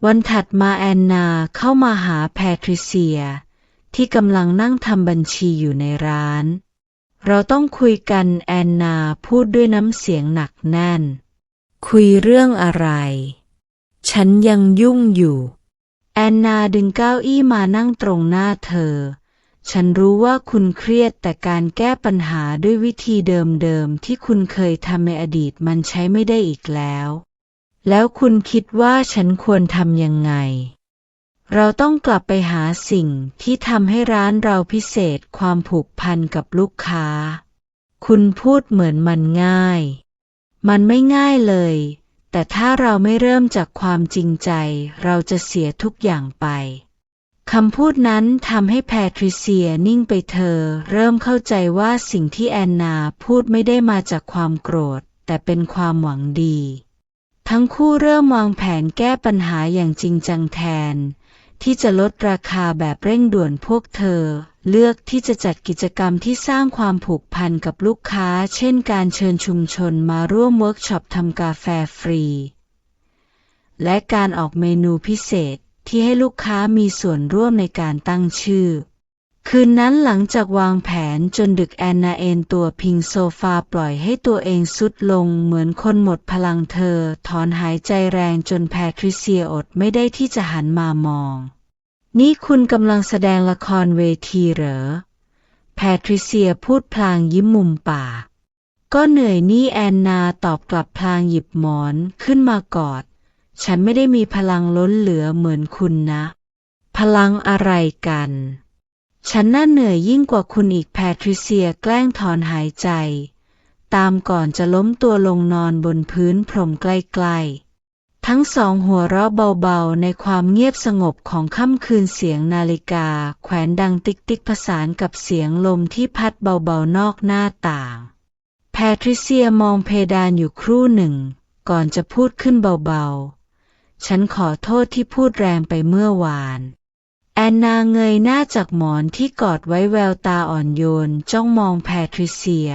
วันถัดมาแอนนาเข้ามาหาแพทริเซียที่กำลังนั่งทำบัญชีอยู่ในร้านเราต้องคุยกันแอนนาพูดด้วยน้ำเสียงหนักแน่นคุยเรื่องอะไรฉันยังยุ่งอยู่แอนนาดึงเก้าอี้มานั่งตรงหน้าเธอฉันรู้ว่าคุณเครียดแต่การแก้ปัญหาด้วยวิธีเดิมๆที่คุณเคยทำในอดีตมันใช้ไม่ได้อีกแล้วคุณคิดว่าฉันควรทำยังไงเราต้องกลับไปหาสิ่งที่ทำให้ร้านเราพิเศษความผูกพันกับลูกค้าคุณพูดเหมือนมันง่ายมันไม่ง่ายเลยแต่ถ้าเราไม่เริ่มจากความจริงใจเราจะเสียทุกอย่างไปคำพูดนั้นทำให้แพทริเซียนิ่งไปเธอเริ่มเข้าใจว่าสิ่งที่แอนนาพูดไม่ได้มาจากความโกรธแต่เป็นความหวังดีทั้งคู่เริ่มวางแผนแก้ปัญหาอย่างจริงจังแทนที่จะลดราคาแบบเร่งด่วนพวกเธอเลือกที่จะจัดกิจกรรมที่สร้างความผูกพันกับลูกค้าเช่นการเชิญชุมชนมาร่วมเวิร์กช็อปทำกาแฟฟรีและการออกเมนูพิเศษที่ให้ลูกค้ามีส่วนร่วมในการตั้งชื่อคืนนั้นหลังจากวางแผนจนดึกแอนนาเอนตัวพิงโซฟาปล่อยให้ตัวเองทรุดลงเหมือนคนหมดพลังเธอถอนหายใจแรงจนแพทริเซียอดไม่ได้ที่จะหันมามองนี่คุณกำลังแสดงละครเวทีเหรอแพทริเซียพูดพลางยิ้มมุมปากก็เหนื่อยนี่แอนนาตอบกลับพลางหยิบหมอนขึ้นมากอดฉันไม่ได้มีพลังล้นเหลือเหมือนคุณนะพลังอะไรกันฉันน่าเหนื่อยยิ่งกว่าคุณอีกแพทริเซียแกล้งถอนหายใจตามก่อนจะล้มตัวลงนอนบนพื้นพรมใกล้ๆทั้งสองหัวเราะเบาๆในความเงียบสงบของค่ำคืนเสียงนาฬิกาแขวนดังติ๊กติ๊กผสานกับเสียงลมที่พัดเบาๆนอกหน้าต่างแพทริเซียมองเพดานอยู่ครู่หนึ่งก่อนจะพูดขึ้นเบาๆฉันขอโทษที่พูดแรงไปเมื่อวานแอนนาเงยหน้าจากหมอนที่กอดไว้แววตาอ่อนโยนจ้องมองแพทริเซีย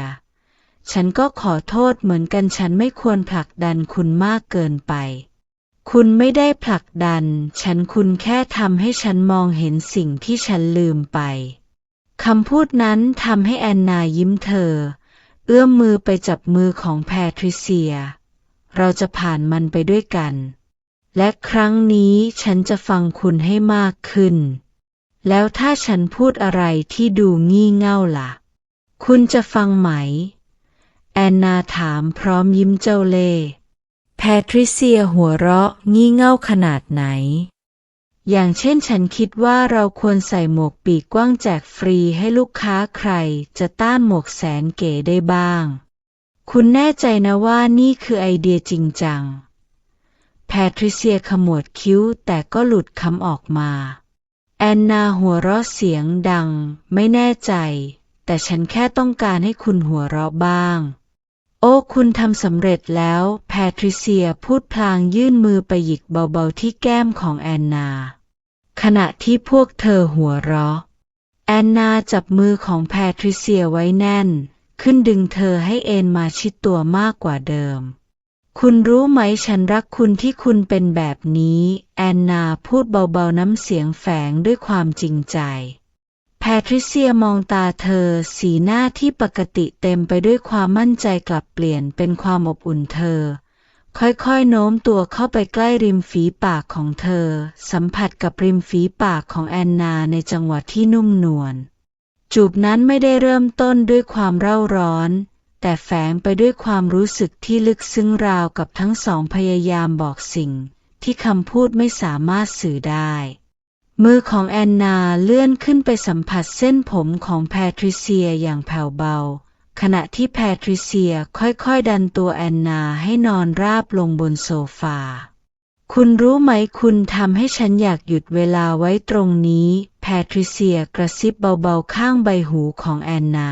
ฉันก็ขอโทษเหมือนกันฉันไม่ควรผลักดันคุณมากเกินไปคุณไม่ได้ผลักดันฉันคุณแค่ทำให้ฉันมองเห็นสิ่งที่ฉันลืมไปคำพูดนั้นทำให้แอนนายิ้มเธอเอื้อมมือไปจับมือของแพทริเซียเราจะผ่านมันไปด้วยกันและครั้งนี้ฉันจะฟังคุณให้มากขึ้นแล้วถ้าฉันพูดอะไรที่ดูงี่เง่าล่ะคุณจะฟังไหมแอนนาถามพร้อมยิ้มเจ้าเล่ห์แพทริเซียหัวเราะงี่เง่าขนาดไหนอย่างเช่นฉันคิดว่าเราควรใส่หมวกปีกกว้างแจกฟรีให้ลูกค้าใครจะต้านหมวกแสนเก๋ได้บ้างคุณแน่ใจนะว่านี่คือไอเดียจริงจังแพทริเซียขมวดคิ้วแต่ก็หลุดคำออกมาแอนนาหัวเราะเสียงดังไม่แน่ใจแต่ฉันแค่ต้องการให้คุณหัวเราะบ้างโอ้คุณทำสำเร็จแล้วแพทริเซียพูดพลางยื่นมือไปหยิกเบาๆที่แก้มของแอนนาขณะที่พวกเธอหัวเราะแอนนาจับมือของแพทริเซียไว้แน่นขึ้นดึงเธอให้เอนมาชิดตัวมากกว่าเดิมคุณรู้ไหมฉันรักคุณที่คุณเป็นแบบนี้แอนนาพูดเบาๆน้ำเสียงแฝงด้วยความจริงใจแพทริเซียมองตาเธอสีหน้าที่ปกติเต็มไปด้วยความมั่นใจกลับเปลี่ยนเป็นความอบอุ่นเธอค่อยๆโน้มตัวเข้าไปใกล้ริมฝีปากของเธอสัมผัสกับริมฝีปากของแอนนาในจังหวะที่นุ่มนวลจูบนั้นไม่ได้เริ่มต้นด้วยความเร่าร้อนแต่แฝงไปด้วยความรู้สึกที่ลึกซึ้งราวกับทั้งสองพยายามบอกสิ่งที่คำพูดไม่สามารถสื่อได้มือของแอนนาเลื่อนขึ้นไปสัมผัสเส้นผมของแพทริเซียอย่างแผ่วเบาขณะที่แพทริเซียค่อยๆดันตัวแอนนาให้นอนราบลงบนโซฟาคุณรู้ไหมคุณทำให้ฉันอยากหยุดเวลาไว้ตรงนี้แพทริเซียกระซิบเบาๆข้างใบหูของแอนนา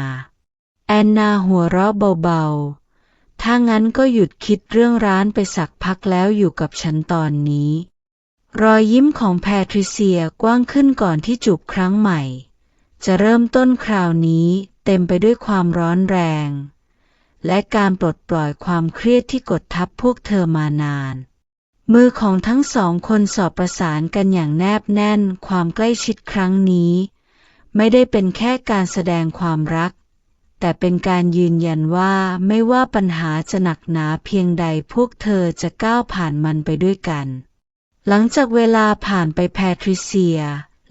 แอนนาหัวเราะเบาๆถ้างั้นก็หยุดคิดเรื่องร้านไปสักพักแล้วอยู่กับฉันตอนนี้รอยยิ้มของแพทริเซียกว้างขึ้นก่อนที่จูบครั้งใหม่จะเริ่มต้นคราวนี้เต็มไปด้วยความร้อนแรงและการปลดปล่อยความเครียดที่กดทับพวกเธอมานาน มือของทั้งสองคนสอบประสานกันอย่างแนบแน่นความใกล้ชิดครั้งนี้ไม่ได้เป็นแค่การแสดงความรักแต่เป็นการยืนยันว่าไม่ว่าปัญหาจะหนักหนาเพียงใดพวกเธอจะก้าวผ่านมันไปด้วยกันหลังจากเวลาผ่านไปแพทริเซีย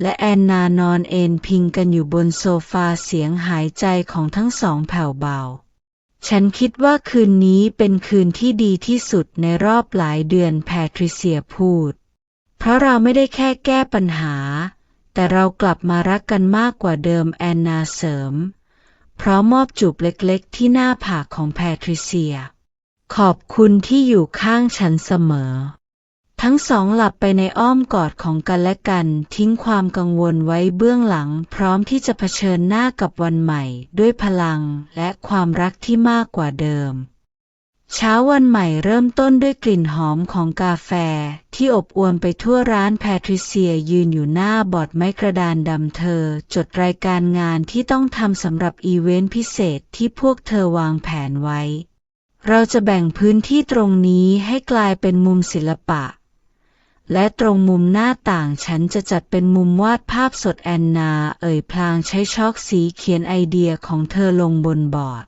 และแอนนานอนเอนพิงกันอยู่บนโซฟาเสียงหายใจของทั้งสองแผ่วเบาฉันคิดว่าคืนนี้เป็นคืนที่ดีที่สุดในรอบหลายเดือนแพทริเซียพูดเพราะเราไม่ได้แค่แก้ปัญหาแต่เรากลับมารักกันมากกว่าเดิมแอนนาเสริมพร้อมมอบจูบเล็กๆที่หน้าผากของแพทริเซียขอบคุณที่อยู่ข้างฉันเสมอทั้งสองหลับไปในอ้อมกอดของกันและกันทิ้งความกังวลไว้เบื้องหลังพร้อมที่จะเผชิญหน้ากับวันใหม่ด้วยพลังและความรักที่มากกว่าเดิมเช้าวันใหม่เริ่มต้นด้วยกลิ่นหอมของกาแฟที่อบอวลไปทั่วร้านแพทริเซียยืนอยู่หน้าบอร์ดไม้กระดานดำเธอจดรายการงานที่ต้องทำสำหรับอีเวนต์พิเศษที่พวกเธอวางแผนไว้เราจะแบ่งพื้นที่ตรงนี้ให้กลายเป็นมุมศิลปะและตรงมุมหน้าต่างฉันจะจัดเป็นมุมวาดภาพสดแอนนาพลางใช้ช็อกสีเขียนไอเดียของเธอลงบนบอร์ด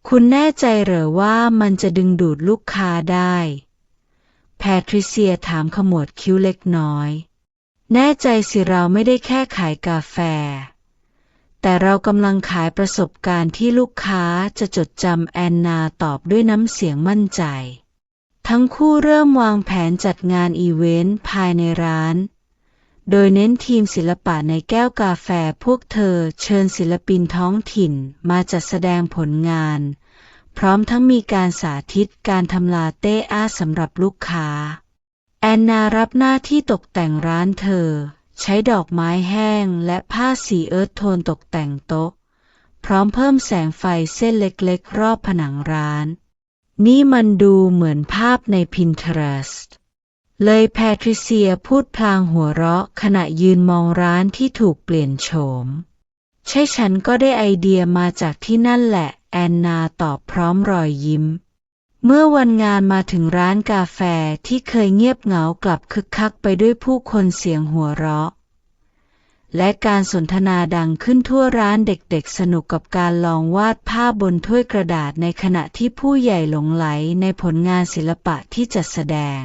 คุณแน่ใจเหรอว่ามันจะดึงดูดลูกค้าได้แพทริเซียถามขมวดคิ้วเล็กน้อยแน่ใจสิเราไม่ได้แค่ขายกาแฟแต่เรากำลังขายประสบการณ์ที่ลูกค้าจะจดจำแอนนาตอบด้วยน้ำเสียงมั่นใจทั้งคู่เริ่มวางแผนจัดงานอีเวนต์ภายในร้านโดยเน้นทีมศิลปะในแก้วกาแฟพวกเธอเชิญศิลปินท้องถิ่นมาจัดแสดงผลงานพร้อมทั้งมีการสาธิตการทำลาเต้อาร์ตสำหรับลูกค้าแอนนารับหน้าที่ตกแต่งร้านเธอใช้ดอกไม้แห้งและผ้าสีเอิร์ธโทนตกแต่งโต๊ะพร้อมเพิ่มแสงไฟเส้นเล็กๆรอบผนังร้านนี่มันดูเหมือนภาพใน Pinterest เลยแพทริเซียพูดพลางหัวเราะขณะยืนมองร้านที่ถูกเปลี่ยนโฉมใช่ฉันก็ได้ไอเดียมาจากที่นั่นแหละแอนนาตอบพร้อมรอยยิ้มเมื่อวันงานมาถึงร้านกาแฟที่เคยเงียบเหงากลับคึกคักไปด้วยผู้คนเสียงหัวเราะและการสนทนาดังขึ้นทั่วร้านเด็กๆสนุกกับการลองวาดภาพบนถ้วยกระดาษในขณะที่ผู้ใหญ่หลงไหลในผลงานศิลปะที่จัดแสดง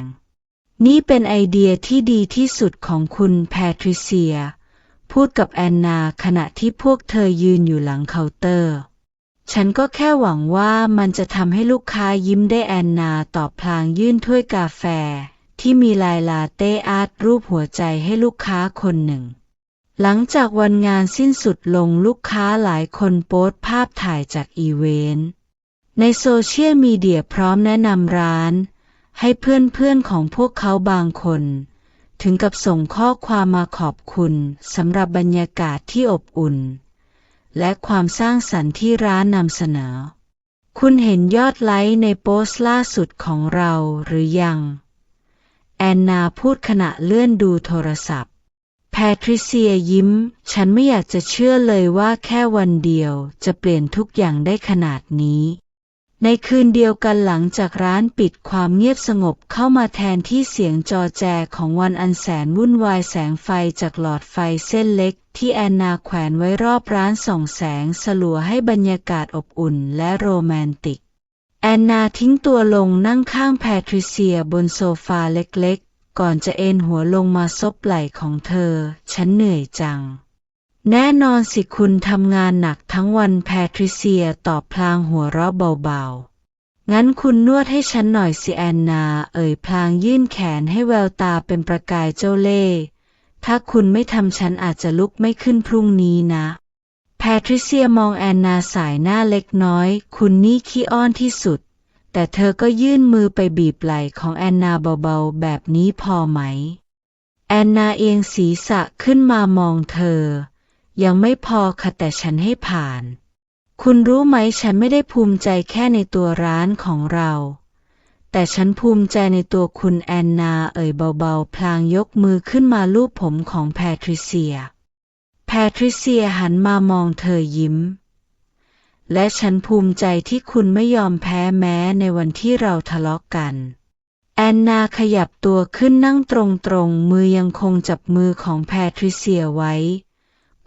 นี่เป็นไอเดียที่ดีที่สุดของคุณแพทริเซียพูดกับแอนนาขณะที่พวกเธอยืนอยู่หลังเคาน์เตอร์ฉันก็แค่หวังว่ามันจะทำให้ลูกค้ายิ้มได้แอนนาตอบพลางยื่นถ้วยกาแฟที่มีลายลาเต้อาร์ตรูปหัวใจให้ลูกค้าคนหนึ่งหลังจากวันงานสิ้นสุดลงลูกค้าหลายคนโพสต์ภาพถ่ายจากอีเวนต์ในโซเชียลมีเดียพร้อมแนะนำร้านให้เพื่อนๆของพวกเขาบางคนถึงกับส่งข้อความมาขอบคุณสำหรับบรรยากาศที่อบอุ่นและความสร้างสรรค์ที่ร้านนำเสนอคุณเห็นยอดไลค์ในโพสต์ล่าสุดของเราหรือยังแอนนาพูดขณะเลื่อนดูโทรศัพท์แพทริเซียยิ้มฉันไม่อยากจะเชื่อเลยว่าแค่วันเดียวจะเปลี่ยนทุกอย่างได้ขนาดนี้ในคืนเดียวกันหลังจากร้านปิดความเงียบสงบเข้ามาแทนที่เสียงจอแจของวันอันแสนวุ่นวายแสงไฟจากหลอดไฟเส้นเล็กที่แอนนาแขวนไว้รอบร้านส่องแสงสลัวให้บรรยากาศอบอุ่นและโรแมนติกแอนนาทิ้งตัวลงนั่งข้างแพทริเซียบนโซฟาเล็กๆก่อนจะเอนหัวลงมาซบไหล่ของเธอฉันเหนื่อยจังแน่นอนสิคุณทำงานหนักทั้งวันแพทริเซียตอบพลางหัวเราะเบาๆงั้นคุณนวดให้ฉันหน่อยสิแอนนาพลางยื่นแขนให้แววตาเป็นประกายเจ้าเล่ห์ถ้าคุณไม่ทำฉันอาจจะลุกไม่ขึ้นพรุ่งนี้นะแพทริเซียมองแอนนาสายหน้าเล็กน้อยคุณนี่ขี้อ้อนที่สุดแต่เธอก็ยื่นมือไปบีบไหล่ของแอนนาเบาๆแบบนี้พอไหมแอนนาเอียงศีรษะขึ้นมามองเธอยังไม่พอค่ะแต่ฉันให้ผ่านคุณรู้ไหมฉันไม่ได้ภูมิใจแค่ในตัวร้านของเราแต่ฉันภูมิใจในตัวคุณแอนนาเบาๆพลางยกมือขึ้นมาลูบผมของแพทริเซียหันมามองเธอยิ้มและฉันภูมิใจที่คุณไม่ยอมแพ้แม้ในวันที่เราทะเลาะกัน แอนนาขยับตัวขึ้นนั่งตรงๆมือยังคงจับมือของแพทริเซียไว้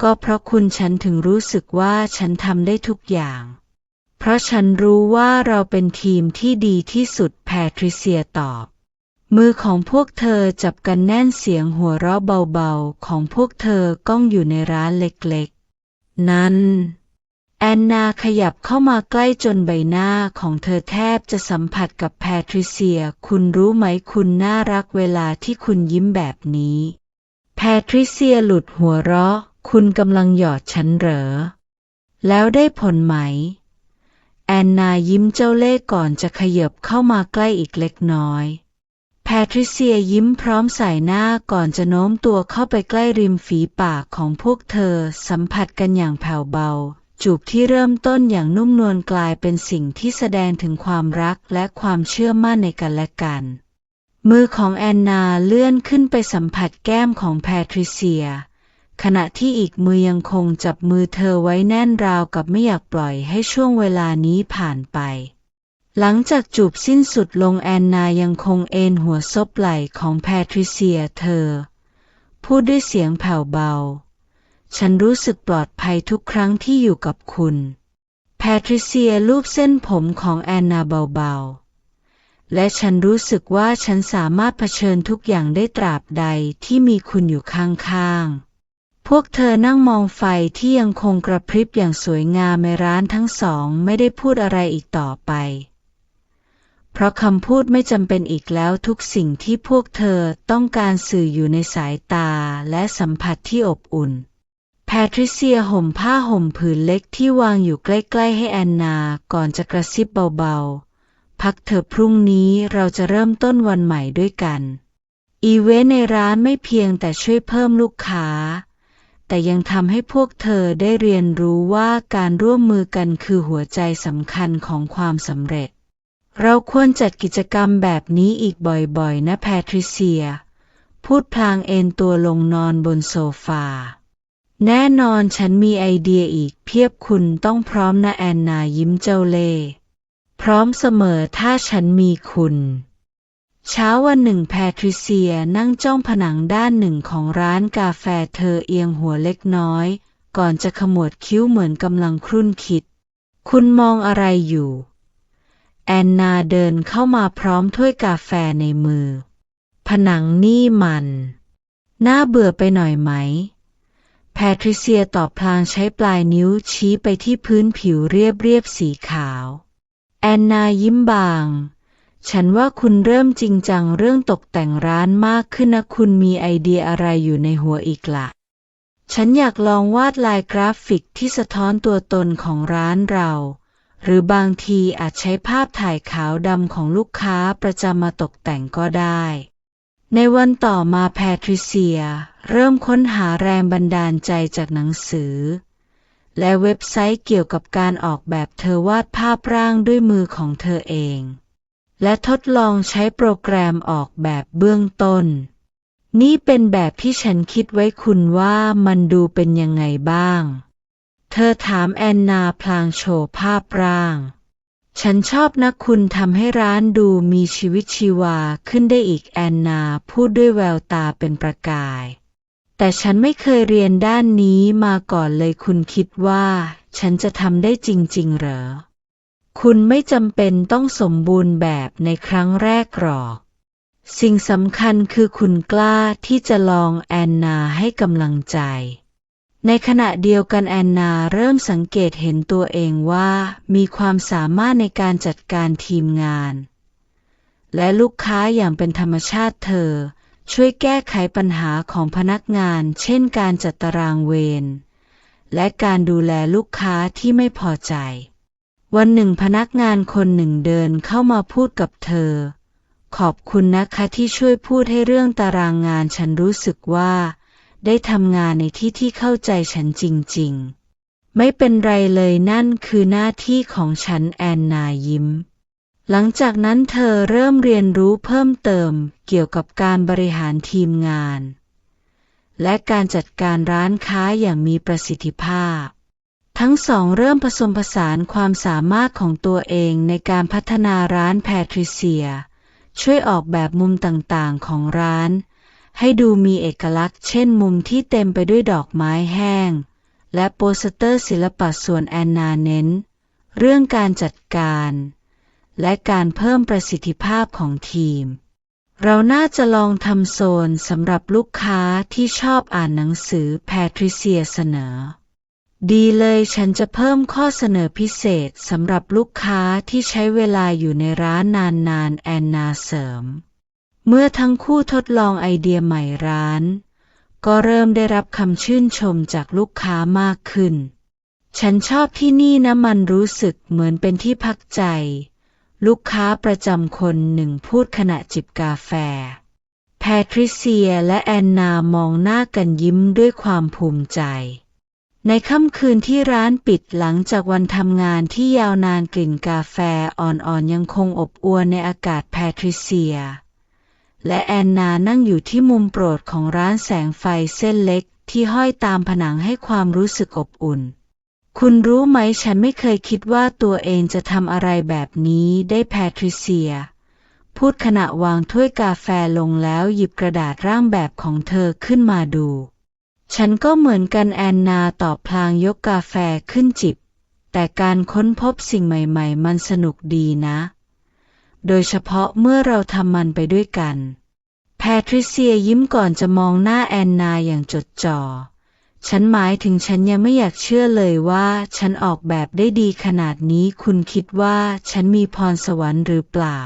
ก็เพราะคุณฉันถึงรู้สึกว่าฉันทำได้ทุกอย่างเพราะฉันรู้ว่าเราเป็นทีมที่ดีที่สุดแพทริเซียตอบมือของพวกเธอจับกันแน่นเสียงหัวเราะเบาๆของพวกเธอก้องอยู่ในร้านเล็กๆนั้นแอนนาขยับเข้ามาใกล้จนใบหน้าของเธอแทบจะสัมผัสกับแพทริเซียคุณรู้ไหมคุณน่ารักเวลาที่คุณยิ้มแบบนี้แพทริเซียหลุดหัวเราะคุณกำลังหยอดฉันเหรอแล้วได้ผลไหมแอนนายิ้มเจ้าเล่ห์ก่อนจะขยับเข้ามาใกล้อีกเล็กน้อยแพทริเซียยิ้มพร้อมสายหน้าก่อนจะโน้มตัวเข้าไปใกล้ริมฝีปากของพวกเธอสัมผัสกันอย่างแผ่วเบาจูบที่เริ่มต้นอย่างนุ่มนวลกลายเป็นสิ่งที่แสดงถึงความรักและความเชื่อมั่นในกันและกันมือของแอนนาเลื่อนขึ้นไปสัมผัสแก้มของแพทริเซียขณะที่อีกมือยังคงจับมือเธอไว้แน่นราวกับไม่อยากปล่อยให้ช่วงเวลานี้ผ่านไปหลังจากจูบสิ้นสุดลงแอนนายังคงเอนหัวซบไหล่ของแพทริเซียเธอพูดด้วยเสียงแผ่วเบาฉันรู้สึกปลอดภัยทุกครั้งที่อยู่กับคุณแพทริเซียลูบเส้นผมของแอนนาเบาๆและฉันรู้สึกว่าฉันสามารถเผชิญทุกอย่างได้ตราบใดที่มีคุณอยู่ข้างๆพวกเธอนั่งมองไฟที่ยังคงกระพริบอย่างสวยงามในร้านทั้งสองไม่ได้พูดอะไรอีกต่อไปเพราะคำพูดไม่จำเป็นอีกแล้วทุกสิ่งที่พวกเธอต้องการสื่ออยู่ในสายตาและสัมผัสที่อบอุ่นแพทริเซียห่มผ้าห่มผืนเล็กที่วางอยู่ใกล้ๆให้แอนนาก่อนจะกระซิบเบาๆพักเถอะพรุ่งนี้เราจะเริ่มต้นวันใหม่ด้วยกันอีเวนต์ในร้านไม่เพียงแต่ช่วยเพิ่มลูกค้าแต่ยังทำให้พวกเธอได้เรียนรู้ว่าการร่วมมือกันคือหัวใจสำคัญของความสำเร็จเราควรจัดกิจกรรมแบบนี้อีกบ่อยๆนะแพทริเซียพูดพลางเอนตัวลงนอนบนโซฟาแน่นอนฉันมีไอเดียอีกเพียบคุณต้องพร้อมนะแอนนายิ้มเจ้าเล่ห์พร้อมเสมอถ้าฉันมีคุณเช้าวันหนึ่งแพทริเซียนั่งจ้องผนังด้านหนึ่งของร้านกาแฟเธอเอียงหัวเล็กน้อยก่อนจะขมวดคิ้วเหมือนกำลังครุ่นคิดคุณมองอะไรอยู่แอนนาเดินเข้ามาพร้อมถ้วยกาแฟในมือผนังนี่มันน่าเบื่อไปหน่อยไหมแพทริเซียตอบพลางใช้ปลายนิ้วชี้ไปที่พื้นผิวเรียบสีขาวแอนนายิ้มบางฉันว่าคุณเริ่มจริงจังเรื่องตกแต่งร้านมากขึ้นนะคุณมีไอเดียอะไรอยู่ในหัวอีกล่ะฉันอยากลองวาดลายกราฟิกที่สะท้อนตัวตนของร้านเราหรือบางทีอาจใช้ภาพถ่ายขาวดำของลูกค้าประจำมาตกแต่งก็ได้ในวันต่อมาแพทริเซียเริ่มค้นหาแรงบันดาลใจจากหนังสือและเว็บไซต์เกี่ยวกับการออกแบบเธอวาดภาพร่างด้วยมือของเธอเองและทดลองใช้โปรแกรมออกแบบเบื้องต้นนี่เป็นแบบที่ฉันคิดไว้คุณว่ามันดูเป็นยังไงบ้างเธอถามแอนนาพลางโชว์ภาพร่างฉันชอบนะคุณทำให้ร้านดูมีชีวิตชีวาขึ้นได้อีกแอนนาพูดด้วยแววตาเป็นประกายแต่ฉันไม่เคยเรียนด้านนี้มาก่อนเลยคุณคิดว่าฉันจะทำได้จริงๆเหรอคุณไม่จำเป็นต้องสมบูรณ์แบบในครั้งแรกหรอกสิ่งสำคัญคือคุณกล้าที่จะลองแอนนาให้กำลังใจในขณะเดียวกันแอนนาเริ่มสังเกตเห็นตัวเองว่ามีความสามารถในการจัดการทีมงานและลูกค้าอย่างเป็นธรรมชาติเธอช่วยแก้ไขปัญหาของพนักงานเช่นการจัดตารางเวรและการดูแลลูกค้าที่ไม่พอใจวันหนึ่งพนักงานคนหนึ่งเดินเข้ามาพูดกับเธอขอบคุณนะคะที่ช่วยพูดให้เรื่องตารางงานฉันรู้สึกว่าได้ทำงานในที่ที่เข้าใจฉันจริงๆไม่เป็นไรเลยนั่นคือหน้าที่ของฉันแอนนายิ้มหลังจากนั้นเธอเริ่มเรียนรู้เพิ่มเติมเกี่ยวกับการบริหารทีมงานและการจัดการร้านค้าอย่างมีประสิทธิภาพทั้งสองเริ่มผสมผสานความสามารถของตัวเองในการพัฒนาร้านแพทริเซีย ช่วยออกแบบมุมต่างๆของร้านให้ดูมีเอกลักษณ์เช่นมุมที่เต็มไปด้วยดอกไม้แห้งและโปสเตอร์ศิลปะส่วนแอนนาเน้นเรื่องการจัดการและการเพิ่มประสิทธิภาพของทีมเราน่าจะลองทำโซนสำหรับลูกค้าที่ชอบอ่านหนังสือแพทริเซียเสนอดีเลยฉันจะเพิ่มข้อเสนอพิเศษสำหรับลูกค้าที่ใช้เวลาอยู่ในร้านนานๆแอนนาเสริมเมื่อทั้งคู่ทดลองไอเดียใหม่ร้านก็เริ่มได้รับคำชื่นชมจากลูกค้ามากขึ้นฉันชอบที่นี่นะมันรู้สึกเหมือนเป็นที่พักใจลูกค้าประจำคนหนึ่งพูดขณะจิบกาแฟแพทริเซียและแอนนามองหน้ากันยิ้มด้วยความภูมิใจในค่ำคืนที่ร้านปิดหลังจากวันทำงานที่ยาวนานกลิ่นกาแฟอ่อนๆยังคงอบอวลในอากาศแพทริเซียและแอนนานั่งอยู่ที่มุมโปรดของร้านแสงไฟเส้นเล็กที่ห้อยตามผนังให้ความรู้สึกอบอุ่นคุณรู้ไหมฉันไม่เคยคิดว่าตัวเองจะทำอะไรแบบนี้ได้แพทริเซียพูดขณะวางถ้วยกาแฟลงแล้วหยิบกระดาษร่างแบบของเธอขึ้นมาดูฉันก็เหมือนกันแอนนาตอบพลางยกกาแฟขึ้นจิบแต่การค้นพบสิ่งใหม่ๆมันสนุกดีนะโดยเฉพาะเมื่อเราทำมันไปด้วยกันแพทริเซียยิ้มก่อนจะมองหน้าแอนนาอย่างจดจ่อฉันหมายถึงฉันยังไม่อยากเชื่อเลยว่าฉันออกแบบได้ดีขนาดนี้คุณคิดว่าฉันมีพรสวรรค์หรือเปล่า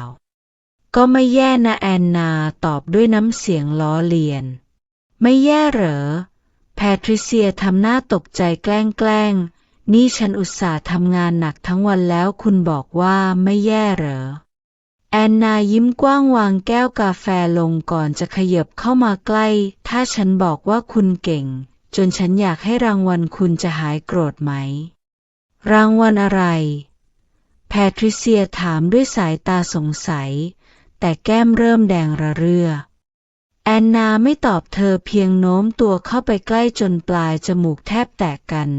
ก็ไม่แย่นะแอนนาตอบด้วยน้ำเสียงล้อเลียนไม่แย่เหรอแพทริเซียทำหน้าตกใจแกล้งนี่ฉันอุตส่าห์ทำงานหนักทั้งวันแล้วคุณบอกว่าไม่แย่เหรอแอนนายิ้มกว้างวางแก้วกาแฟลงก่อนจะขยับเข้ามาใกล้ถ้าฉันบอกว่าคุณเก่งจนฉันอยากให้รางวัลคุณจะหายโกรธไหมรางวัลอะไรแพทริเซียถามด้วยสายตาสงสัยแต่แก้มเริ่มแดงระเรื่อแอนนาไม่ตอบเธอเพียงโน้มตัวเข้าไปใกล้จนปลายจมูกแทบแตกกัน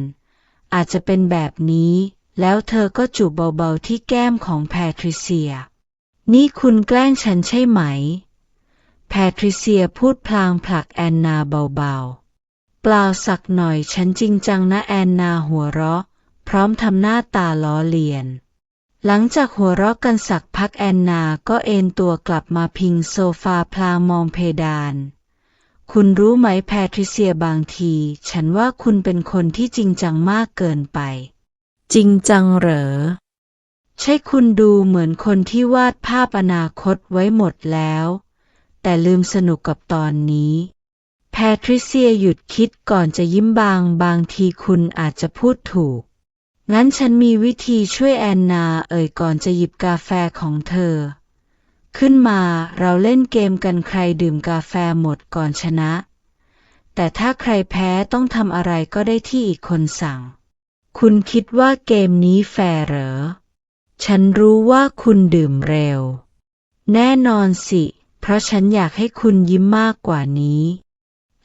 อาจจะเป็นแบบนี้แล้วเธอก็จูบเบาๆที่แก้มของแพทริเซียนี่คุณแกล้งฉันใช่ไหมแพทริเซียพูดพลางผลักแอนนาเบาๆเปล่าสักหน่อยฉันจริงจังนะแอนนาหัวเราะพร้อมทำหน้าตาล้อเลียนหลังจากหัวเราะกันสักพักแอนนาก็เอนตัวกลับมาพิงโซฟาพลางมองเพดานคุณรู้ไหมแพทริเซียบางทีฉันว่าคุณเป็นคนที่จริงจังมากเกินไปจริงจังเหรอใช่คุณดูเหมือนคนที่วาดภาพอนาคตไว้หมดแล้วแต่ลืมสนุกกับตอนนี้แพทริเซียหยุดคิดก่อนจะยิ้มบางทีคุณอาจจะพูดถูกงั้นฉันมีวิธีช่วยแอนนาก่อนจะหยิบกาแฟของเธอขึ้นมาเราเล่นเกมกันใครดื่มกาแฟหมดก่อนชนะแต่ถ้าใครแพ้ต้องทำอะไรก็ได้ที่อีกคนสั่งคุณคิดว่าเกมนี้แฟร์เหรอฉันรู้ว่าคุณดื่มเร็วแน่นอนสิเพราะฉันอยากให้คุณยิ้มมากกว่านี้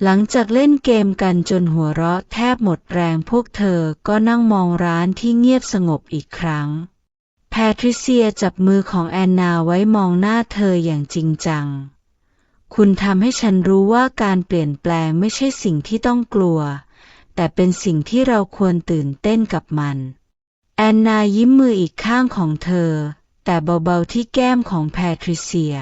หลังจากเล่นเกมกันจนหัวเราะแทบหมดแรงพวกเธอก็นั่งมองร้านที่เงียบสงบอีกครั้งแพทริเซียจับมือของแอนนาไว้มองหน้าเธออย่างจริงจังคุณทำให้ฉันรู้ว่าการเปลี่ยนแปลงไม่ใช่สิ่งที่ต้องกลัวแต่เป็นสิ่งที่เราควรตื่นเต้นกับมันแอนนายิ้มมืออีกข้างของเธอแต่เบาๆที่แก้มของแพทริเซีย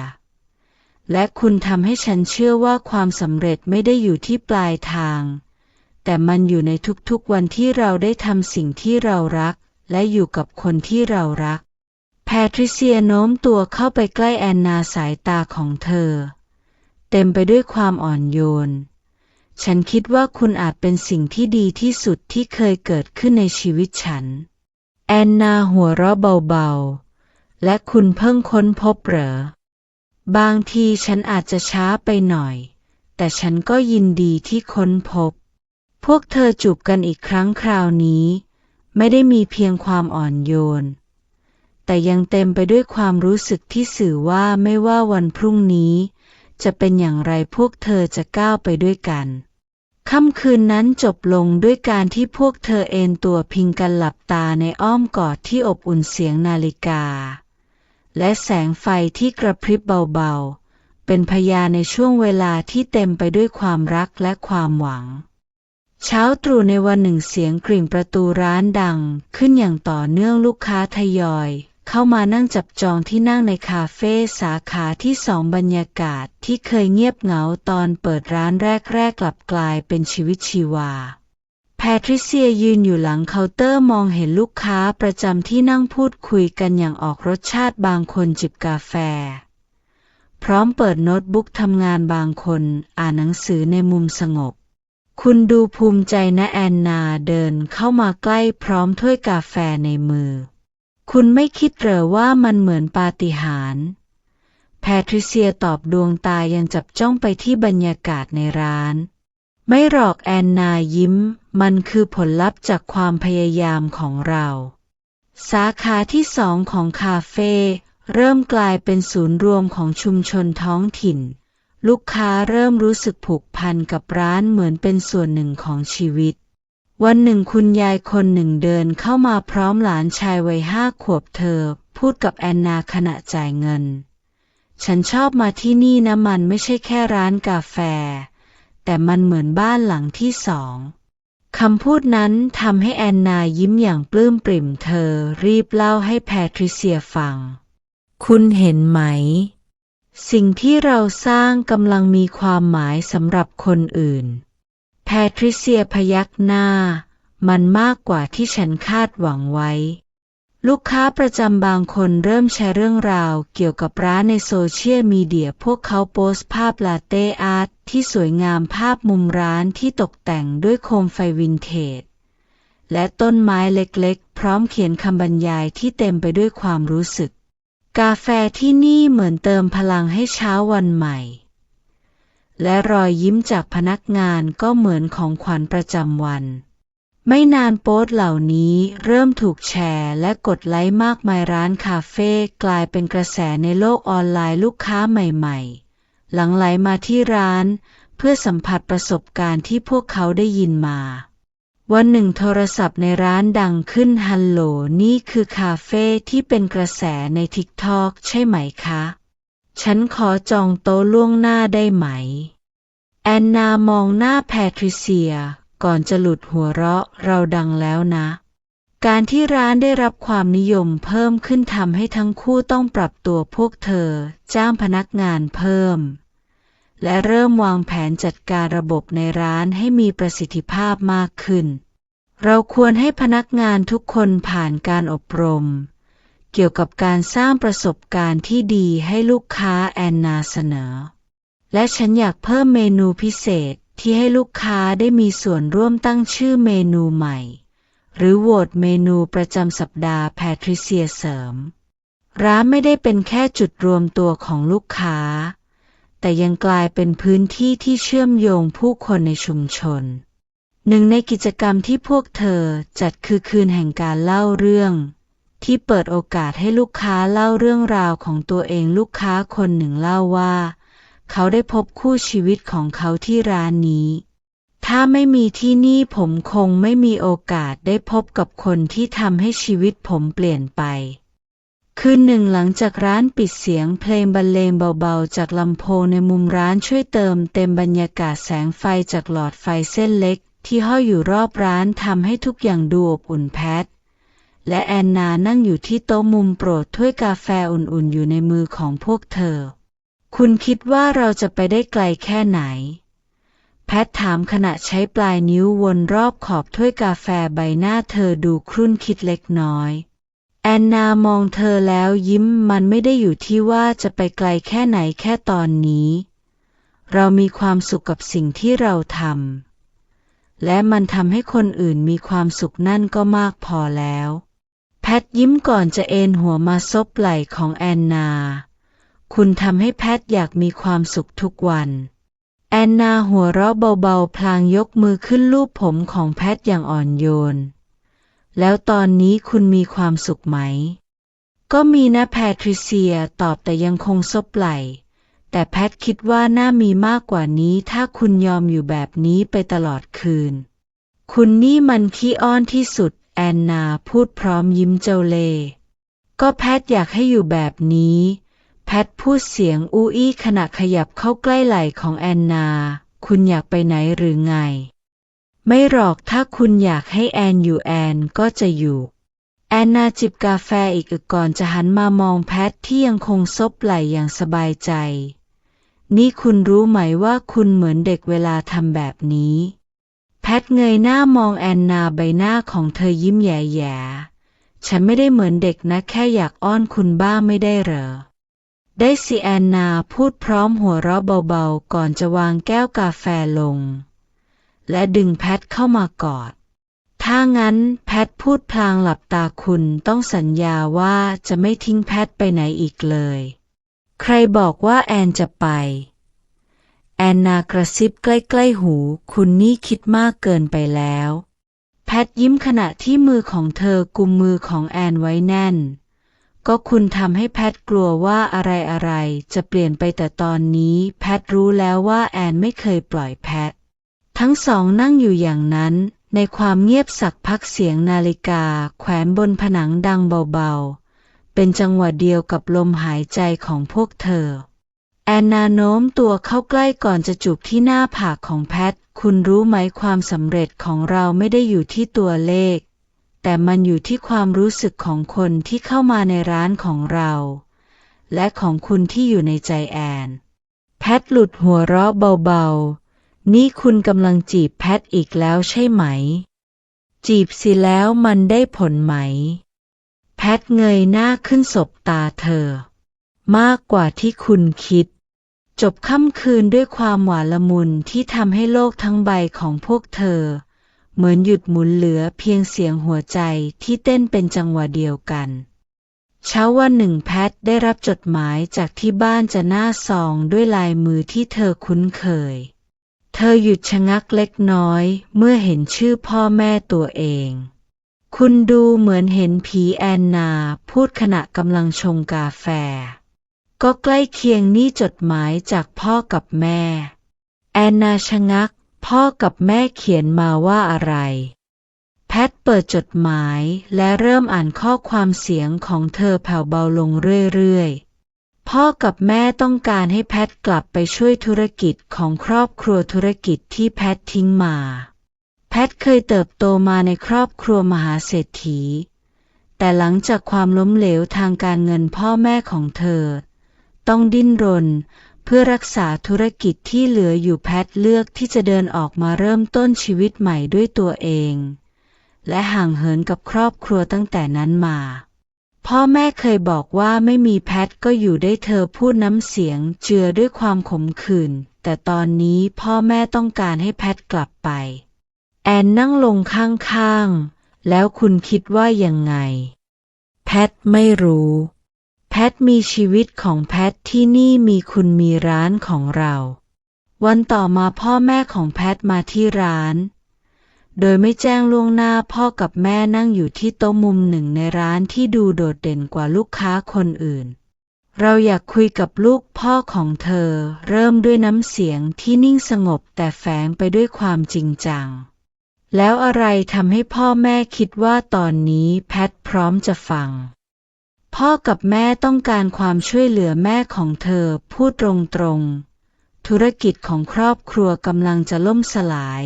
และคุณทำให้ฉันเชื่อว่าความสำเร็จไม่ได้อยู่ที่ปลายทางแต่มันอยู่ในทุกๆวันที่เราได้ทำสิ่งที่เรารักและอยู่กับคนที่เรารักแพทริเซียโน้มตัวเข้าไปใกล้แอนนาสายตาของเธอเต็มไปด้วยความอ่อนโยนฉันคิดว่าคุณอาจเป็นสิ่งที่ดีที่สุดที่เคยเกิดขึ้นในชีวิตฉันแอนนาหัวเราะเบาๆและคุณเพิ่งค้นพบเหรอบางทีฉันอาจจะช้าไปหน่อยแต่ฉันก็ยินดีที่ค้นพบพวกเธอจูบกันอีกครั้งคราวนี้ไม่ได้มีเพียงความอ่อนโยนแต่ยังเต็มไปด้วยความรู้สึกที่สื่อว่าไม่ว่าวันพรุ่งนี้จะเป็นอย่างไรพวกเธอจะก้าวไปด้วยกันค่ำคืนนั้นจบลงด้วยการที่พวกเธอเอนตัวพิงกันหลับตาในอ้อมกอดที่อบอุ่นเสียงนาฬิกา และแสงไฟที่กระพริบเบาๆเป็นพยานในช่วงเวลาที่เต็มไปด้วยความรักและความหวังเช้าตรู่ในวันหนึ่งเสียงกริ่งประตูร้านดังขึ้นอย่างต่อเนื่องลูกค้าทยอยเข้ามานั่งจับจองที่นั่งในคาเฟ่สาขาที่2บรรยากาศที่เคยเงียบเหงาตอนเปิดร้านแรกๆกลับกลายเป็นชีวิตชีวาแพทริเซียยืนอยู่หลังเคาน์เตอร์มองเห็นลูกค้าประจำที่นั่งพูดคุยกันอย่างออกรสชาติบางคนจิบกาแฟพร้อมเปิดโน้ตบุ๊กทำงานบางคนอ่านหนังสือในมุมสงบคุณดูภูมิใจนะแอนนาเดินเข้ามาใกล้พร้อมถ้วยกาแฟในมือคุณไม่คิดเหรอว่ามันเหมือนปาฏิหาริย์แพทริเซียตอบดวงตายังจับจ้องไปที่บรรยากาศในร้านไม่หรอกแอนนายิ้มมันคือผลลัพธ์จากความพยายามของเราสาขาที่2ของคาเฟ่เริ่มกลายเป็นศูนย์รวมของชุมชนท้องถิ่นลูกค้าเริ่มรู้สึกผูกพันกับร้านเหมือนเป็นส่วนหนึ่งของชีวิตวันหนึ่งคุณยายคนหนึ่งเดินเข้ามาพร้อมหลานชายวัย5 ขวบเธอพูดกับแอนนาขณะจ่ายเงินฉันชอบมาที่นี่นะมันไม่ใช่แค่ร้านกาแฟแต่มันเหมือนบ้านหลังที่2คำพูดนั้นทำให้แอนนายิ้มอย่างปลื้มปริ่มเธอรีบเล่าให้แพทริเซียฟังคุณเห็นไหมสิ่งที่เราสร้างกำลังมีความหมายสำหรับคนอื่นแพทริเซียพยักหน้ามันมากกว่าที่ฉันคาดหวังไว้ลูกค้าประจำบางคนเริ่มแชร์เรื่องราวเกี่ยวกับร้านในโซเชียลมีเดียพวกเขาโพสต์ภาพลาเต้อาร์ตที่สวยงามภาพมุมร้านที่ตกแต่งด้วยโคมไฟวินเทจและต้นไม้เล็กๆพร้อมเขียนคำบรรยายที่เต็มไปด้วยความรู้สึกกาแฟที่นี่เหมือนเติมพลังให้เช้าวันใหม่และรอยยิ้มจากพนักงานก็เหมือนของขวัญประจำวันไม่นานโพสต์เหล่านี้เริ่มถูกแชร์และกดไลค์มากมายร้านคาเฟ่กลายเป็นกระแสในโลกออนไลน์ลูกค้าใหม่ๆหลั่งไหลมาที่ร้านเพื่อสัมผัสประสบการณ์ที่พวกเขาได้ยินมาวันหนึ่งโทรศัพท์ในร้านดังขึ้นฮัลโหลนี่คือคาเฟ่ที่เป็นกระแสใน TikTok ใช่ไหมคะฉันขอจองโต๊ะล่วงหน้าได้ไหมแอนนามองหน้าแพทริเซียก่อนจะหลุดหัวเราะเราดังแล้วนะการที่ร้านได้รับความนิยมเพิ่มขึ้นทำให้ทั้งคู่ต้องปรับตัวพวกเธอจ้างพนักงานเพิ่มและเริ่มวางแผนจัดการระบบในร้านให้มีประสิทธิภาพมากขึ้นเราควรให้พนักงานทุกคนผ่านการอบรมเกี่ยวกับการสร้างประสบการณ์ที่ดีให้ลูกค้าแอนนาเสนอและฉันอยากเพิ่มเมนูพิเศษที่ให้ลูกค้าได้มีส่วนร่วมตั้งชื่อเมนูใหม่หรือโหวตเมนูประจำสัปดาห์แพทริเซียเสริมร้านไม่ได้เป็นแค่จุดรวมตัวของลูกค้าแต่ยังกลายเป็นพื้นที่ที่เชื่อมโยงผู้คนในชุมชนหนึ่งในกิจกรรมที่พวกเธอจัดคือคืนแห่งการเล่าเรื่องที่เปิดโอกาสให้ลูกค้าเล่าเรื่องราวของตัวเองลูกค้าคนหนึ่งเล่าว่าเขาได้พบคู่ชีวิตของเขาที่ร้านนี้ถ้าไม่มีที่นี่ผมคงไม่มีโอกาสได้พบกับคนที่ทำให้ชีวิตผมเปลี่ยนไปคืนหนึ่งหลังจากร้านปิดเสียงเพลงบรรเลงเบาๆจากลำโพงในมุมร้านช่วยเติมเต็มบรรยากาศแสงไฟจากหลอดไฟเส้นเล็กที่ห้อยอยู่รอบร้านทำให้ทุกอย่างดูอบอุ่นแพทและแอนนานั่งอยู่ที่โต๊ะมุมโปรดถ้วยกาแฟอุ่นๆอยู่ในมือของพวกเธอคุณคิดว่าเราจะไปได้ไกลแค่ไหนแพทถามขณะใช้ปลายนิ้ววนรอบขอบถ้วยกาแฟใบหน้าเธอดูครุ่นคิดเล็กน้อยแอนนามองเธอแล้วยิ้มมันไม่ได้อยู่ที่ว่าจะไปไกลแค่ไหนแค่ตอนนี้เรามีความสุขกับสิ่งที่เราทำและมันทำให้คนอื่นมีความสุขนั่นก็มากพอแล้วแพทยิ้มก่อนจะเอนหัวมาซบไหล่ของแอนนาคุณทำให้แพทอยากมีความสุขทุกวันแอนนาหัวเราะเบาๆพลางยกมือขึ้นลูบผมของแพทอย่างอ่อนโยนแล้วตอนนี้คุณมีความสุขไหมก็มีนะแพทริเซียตอบแต่ยังคงซบไหล่แต่แพทคิดว่าน่ามีมากกว่านี้ถ้าคุณยอมอยู่แบบนี้ไปตลอดคืนคุณนี่มันขี้อ้อนที่สุดแอนนาพูดพร้อมยิ้มเจ้าเล่ห์ ก็แพทอยากให้อยู่แบบนี้แพทพูดเสียงอู้อี้ขณะขยับเข้าใกล้ไหล่ของแอนนาคุณอยากไปไหนหรือไงไม่หรอกถ้าคุณอยากให้แอนอยู่แอนก็จะอยู่แอนนาจิบกาแฟอีกอึกก่อนจะหันมามองแพทที่ยังคงซบไหล่อย่างสบายใจนี่คุณรู้ไหมว่าคุณเหมือนเด็กเวลาทำแบบนี้แพทเงยหน้ามองแอนนาใบหน้าของเธอยิ้มแย่ๆฉันไม่ได้เหมือนเด็กนะแค่อยากอ้อนคุณบ้างไม่ได้เหรอได้สิแอนนาพูดพร้อมหัวเราะเบาๆก่อนจะวางแก้วกาแฟลงและดึงแพทเข้ามากอดถ้างั้นแพทพูดพลางหลับตาคุณต้องสัญญาว่าจะไม่ทิ้งแพทไปไหนอีกเลยใครบอกว่าแอนจะไปแอนนากระซิบใกล้ๆหูคุณนี่คิดมากเกินไปแล้วแพทยิ้มขณะที่มือของเธอกุมมือของแอนไว้แน่นก็คุณทำให้แพทกลัวว่าอะไรจะเปลี่ยนไปแต่ตอนนี้แพทรู้แล้วว่าแอนไม่เคยปล่อยแพททั้งสองนั่งอยู่อย่างนั้นในความเงียบสักพักเสียงนาฬิกาแขวนบนผนังดังเบาๆเป็นจังหวะเดียวกับลมหายใจของพวกเธอแอนนาโน้มตัวเข้าใกล้ก่อนจะจูบที่หน้าผากของแพทคุณรู้ไหมความสำเร็จของเราไม่ได้อยู่ที่ตัวเลขแต่มันอยู่ที่ความรู้สึกของคนที่เข้ามาในร้านของเราและของคุณที่อยู่ในใจแอนแพทหลุดหัวเราะเบาๆนี่คุณกำลังจีบแพทอีกแล้วใช่ไหมจีบสิแล้วมันได้ผลไหมแพทเงยหน้าขึ้นสบตาเธอมากกว่าที่คุณคิดจบค่ำคืนด้วยความหวานละมุนที่ทำให้โลกทั้งใบของพวกเธอเหมือนหยุดหมุนเหลือเพียงเสียงหัวใจที่เต้นเป็นจังหวะเดียวกันเช้าวันหนึ่งแพทได้รับจดหมายจากที่บ้านจะหน้าซองด้วยลายมือที่เธอคุ้นเคยเธอหยุดชะงักเล็กน้อยเมื่อเห็นชื่อพ่อแม่ตัวเองคุณดูเหมือนเห็นผีแอนนาพูดขณะกำลังชงกาแฟก็ใกล้เคียงนี่จดหมายจากพ่อกับแม่แอนนาชะงักพ่อกับแม่เขียนมาว่าอะไรแพทเปิดจดหมายและเริ่มอ่านข้อความเสียงของเธอแผ่วเบาลงเรื่อยๆพ่อกับแม่ต้องการให้แพทกลับไปช่วยธุรกิจของครอบครัวธุรกิจที่แพททิ้งมาแพทเคยเติบโตมาในครอบครัวมหาเศรษฐีแต่หลังจากความล้มเหลวทางการเงินพ่อแม่ของเธอต้องดิ้นรนเพื่อรักษาธุรกิจที่เหลืออยู่แพทเลือกที่จะเดินออกมาเริ่มต้นชีวิตใหม่ด้วยตัวเองและห่างเหินกับครอบครัวตั้งแต่นั้นมาพ่อแม่เคยบอกว่าไม่มีแพทก็อยู่ได้เธอพูดน้ำเสียงเจือด้วยความขมขื่นแต่ตอนนี้พ่อแม่ต้องการให้แพทกลับไปแอนนั่งลงข้างๆแล้วคุณคิดว่ายังไงแพทไม่รู้แพทมีชีวิตของแพทที่นี่มีคุณมีร้านของเราวันต่อมาพ่อแม่ของแพทมาที่ร้านโดยไม่แจ้งล่วงหน้าพ่อกับแม่นั่งอยู่ที่โต๊ะมุมหนึ่งในร้านที่ดูโดดเด่นกว่าลูกค้าคนอื่นเราอยากคุยกับลูกพ่อของเธอเริ่มด้วยน้ำเสียงที่นิ่งสงบแต่แฝงไปด้วยความจริงจังแล้วอะไรทำให้พ่อแม่คิดว่าตอนนี้แพทพร้อมจะฟังพ่อกับแม่ต้องการความช่วยเหลือแม่ของเธอพูดตรงๆธุรกิจของครอบครัวกำลังจะล่มสลาย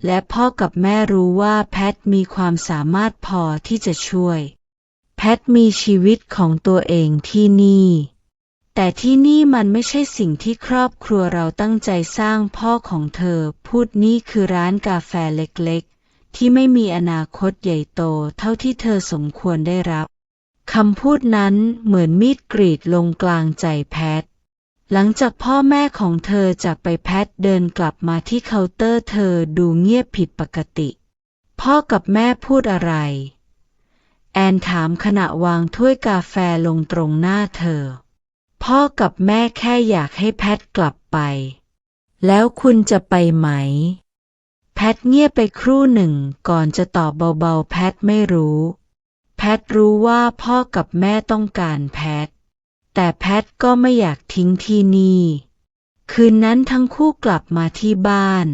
และพ่อกับแม่รู้ว่าแพทมีความสามารถพอที่จะช่วยแพทมีชีวิตของตัวเองที่นี่แต่ที่นี่มันไม่ใช่สิ่งที่ครอบครัวเราตั้งใจสร้างพ่อของเธอพูดนี่คือร้านกาแฟเล็กๆที่ไม่มีอนาคตใหญ่โตเท่าที่เธอสมควรได้รับคำพูดนั้นเหมือนมีดกรีดลงกลางใจแพทหลังจากพ่อแม่ของเธอจากไปแพทเดินกลับมาที่เคาน์เตอร์เธอดูเงียบผิดปกติพ่อกับแม่พูดอะไรแอนถามขณะวางถ้วยกาแฟลงตรงหน้าเธอพ่อกับแม่แค่อยากให้แพทกลับไปแล้วคุณจะไปไหมแพทเงียบไปครู่หนึ่งก่อนจะตอบเบาๆแพทไม่รู้แพทรู้ว่าพ่อกับแม่ต้องการแพทแต่แพทก็ไม่อยากทิ้งที่นี่คืนนั้นทั้งคู่กลับมาที่บ้าน